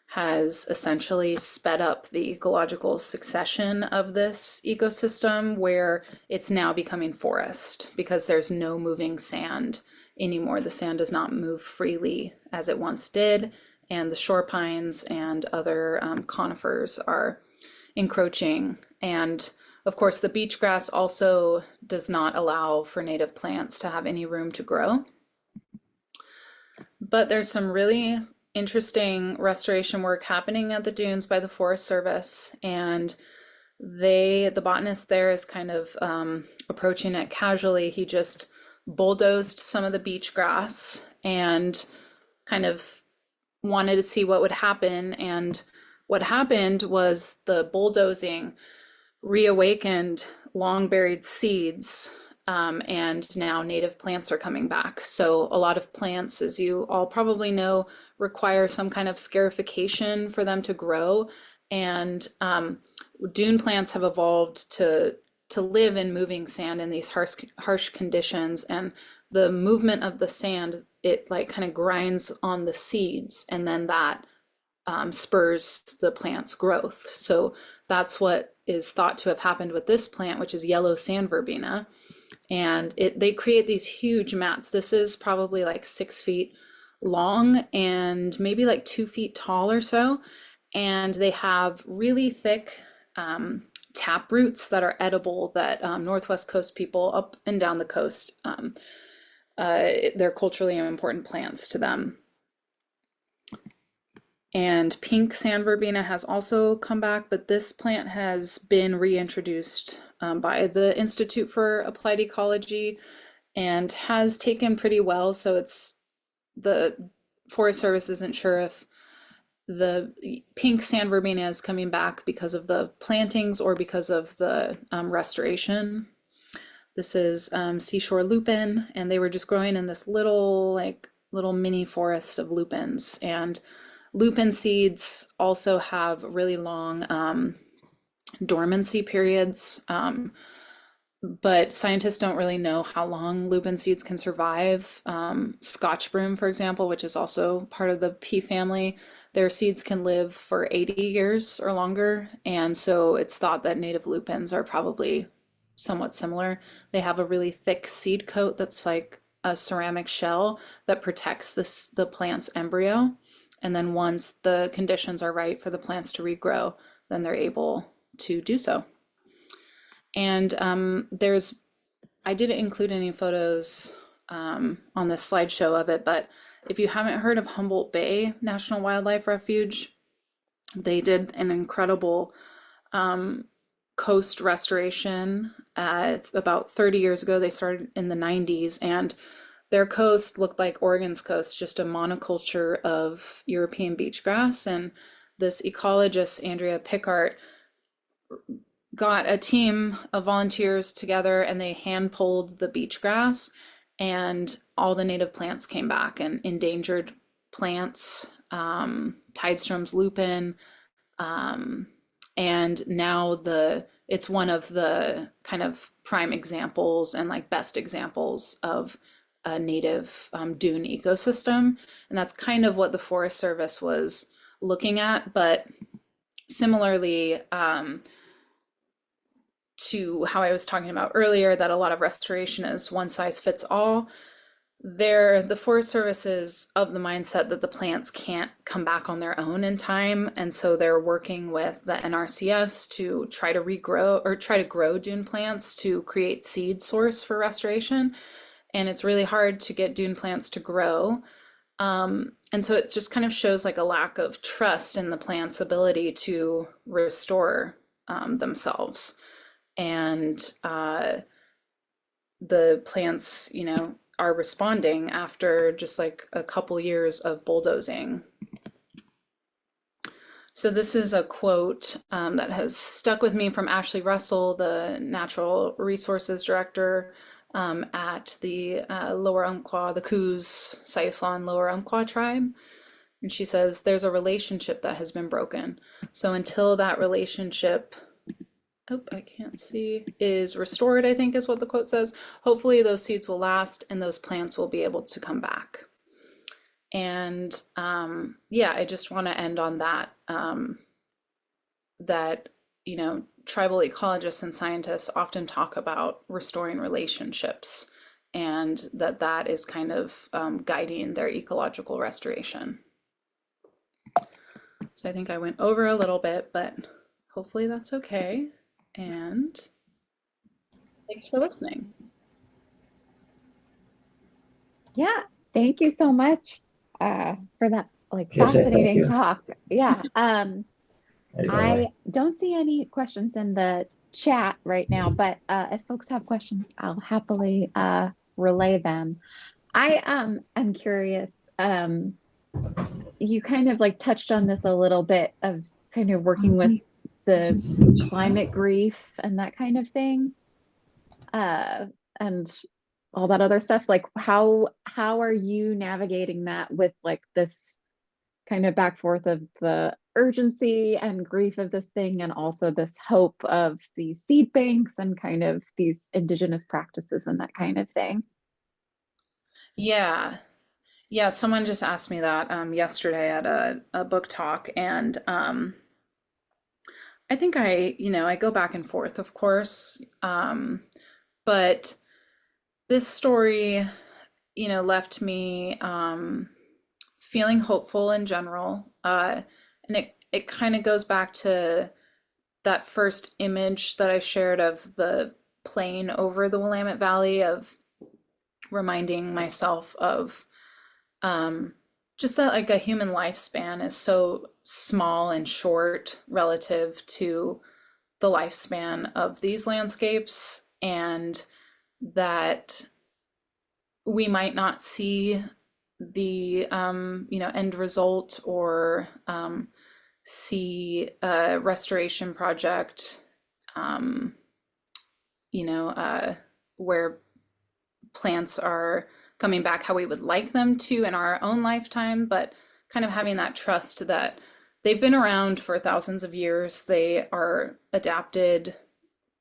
has essentially sped up the ecological succession of this ecosystem where it's now becoming forest because there's no moving sand anymore. The sand does not move freely as it once did, and the shore pines and other conifers are encroaching. And of course, the beach grass also does not allow for native plants to have any room to grow. But there's some really interesting restoration work happening at the dunes by the Forest Service, and the botanist there is kind of approaching it casually. He just bulldozed some of the beach grass and kind of wanted to see what would happen. And what happened was the bulldozing reawakened long buried seeds, and now native plants are coming back. So a lot of plants, as you all probably know, require some kind of scarification for them to grow. And dune plants have evolved to live in moving sand in these harsh conditions. And the movement of the sand, it like kind of grinds on the seeds, and then that spurs the plant's growth. So that's what is thought to have happened with this plant, which is yellow sand verbena. And they create these huge mats. This is probably like 6 feet long and maybe like 2 feet tall or so. And they have really thick tap roots that are edible that Northwest Coast people up and down the coast, they're culturally important plants to them. And pink sand verbena has also come back, but this plant has been reintroduced by the Institute for Applied Ecology and has taken pretty well. So it's the Forest Service isn't sure if the pink sand verbena is coming back because of the plantings or because of the restoration. This is seashore lupin, and they were just growing in this little mini forest of lupins. And lupin seeds also have really long dormancy periods, but scientists don't really know how long lupin seeds can survive. Scotch broom, for example, which is also part of the pea family, their seeds can live for 80 years or longer. And so it's thought that native lupins are probably somewhat similar. They have a really thick seed coat that's like a ceramic shell that protects the plant's embryo. And then once the conditions are right for the plants to regrow, then they're able to do so. And I didn't include any photos on this slideshow of it, but if you haven't heard of Humboldt Bay National Wildlife Refuge, they did an incredible coast restoration about 30 years ago. They started in the 90s, and their coast looked like Oregon's coast, just a monoculture of European beach grass. And this ecologist, Andrea Pickart, got a team of volunteers together, and they hand pulled the beach grass, and all the native plants came back, and endangered plants, Tidestrom's lupin, and now it's one of the kind of prime examples and like best examples of a native dune ecosystem. And that's kind of what the Forest Service was looking at. But similarly, to how I was talking about earlier, that a lot of restoration is one size fits all, the Forest Service is of the mindset that the plants can't come back on their own in time. And so they're working with the NRCS to try to regrow or try to grow dune plants to create seed source for restoration. And it's really hard to get dune plants to grow. And so it just kind of shows like a lack of trust in the plant's ability to restore themselves. And the plants, are responding after just like a couple years of bulldozing. So this is a quote that has stuck with me from Ashley Russell, the Natural Resources Director at the Lower Umpqua, the Coos, Siuslaw, and Lower Umpqua tribe. And she says there's a relationship that has been broken. So until that relationship, oh, I can't see, is restored, I think is what the quote says, hopefully those seeds will last and those plants will be able to come back. And yeah, I just want to end on that, that, tribal ecologists and scientists often talk about restoring relationships and that is kind of guiding their ecological restoration. So I think I went over a little bit, but hopefully that's okay. And thanks for listening. Yeah, thank you so much for that like Yes, thank fascinating you. talk. Yeah. Anyway, I don't see any questions in the chat right now, but if folks have questions, I'll happily relay them. I'm curious. You kind of like touched on this a little bit of kind of working with the climate grief and that kind of thing, and all that other stuff. Like how are you navigating that with like this kind of back forth of the urgency and grief of this thing and also this hope of these seed banks and kind of these indigenous practices and that kind of thing? Yeah. Yeah, someone just asked me that yesterday at a book talk, and I think I go back and forth, of course, but this story, left me feeling hopeful in general, and it kind of goes back to that first image that I shared of the plane over the Willamette Valley, of reminding myself of um, just that like a human lifespan is so small and short relative to the lifespan of these landscapes, and that we might not see the end result or see a restoration project um, where plants are coming back how we would like them to in our own lifetime, but kind of having that trust that they've been around for thousands of years. They are adapted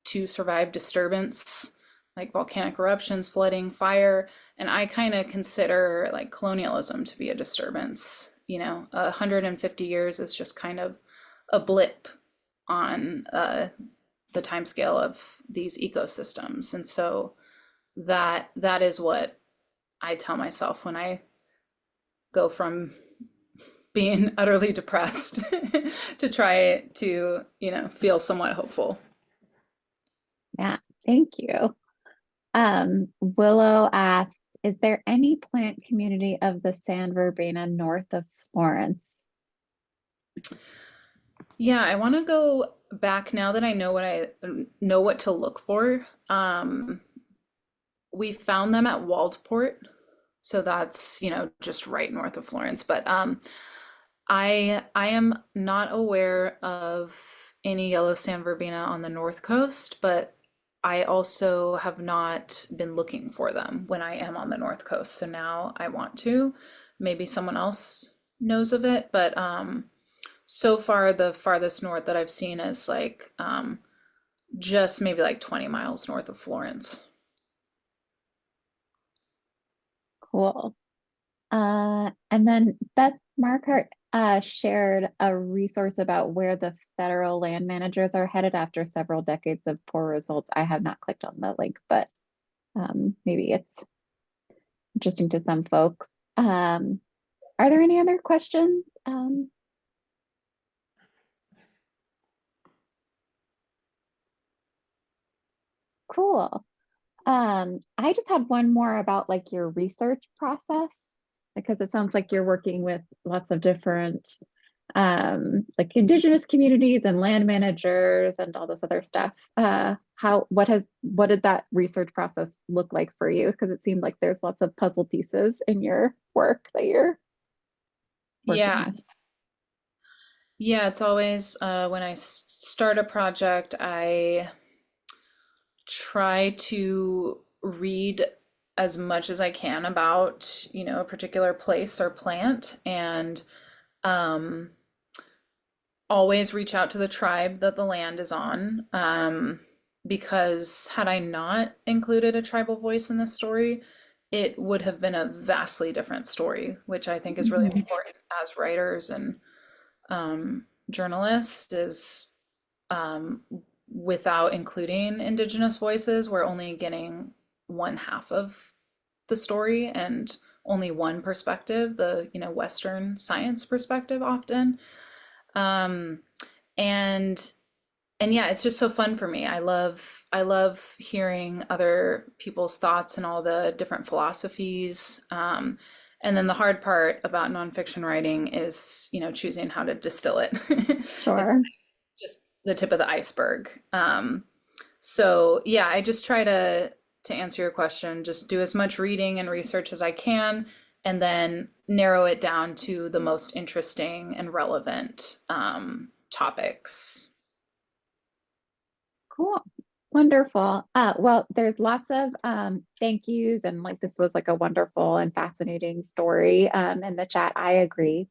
to survive disturbance like volcanic eruptions, flooding, fire. And I kind of consider like colonialism to be a disturbance. 150 years is just kind of a blip on the timescale of these ecosystems. And so that is what I tell myself when I go from being utterly depressed to try to, feel somewhat hopeful. Yeah, thank you. Willow asks, is there any plant community of the sand verbena north of Florence? Yeah, I want to go back now that I know what to look for. We found them at Waldport, so that's just right north of Florence. But I am not aware of any yellow sand verbena on the north coast, but I also have not been looking for them when I am on the north coast. So now I want to. Maybe someone else knows of it, but so far the farthest north that I've seen is like just maybe like 20 miles north of Florence. Cool. And then Beth Markert shared a resource about where the federal land managers are headed after several decades of poor results. I have not clicked on the link, but maybe it's interesting to some folks. Are there any other questions? Cool. I just had one more about like your research process, because it sounds like you're working with lots of different like indigenous communities and land managers and all this other stuff. What did that research process look like for you? Because it seemed like there's lots of puzzle pieces in your work that you're working Yeah. with. Yeah, it's always when I start a project, I try to read as much as I can about, a particular place or plant, and um, always reach out to the tribe that the land is on. Because had I not included a tribal voice in this story, it would have been a vastly different story, which I think is really Mhm. important as writers and journalists, is um, without including Indigenous voices, we're only getting one half of the story and only one perspective, the Western science perspective often. Um, and and yeah, it's just so fun for me. I love hearing other people's thoughts and all the different philosophies. And then the hard part about nonfiction writing is, choosing how to distill it. It's Sure. just the tip of the iceberg. So yeah, I just try to answer your question, just do as much reading and research as I can, and then narrow it down to the most interesting and relevant topics. Cool. Wonderful. Well, there's lots of thank yous, and like this was like a wonderful and fascinating story in the chat. I agree.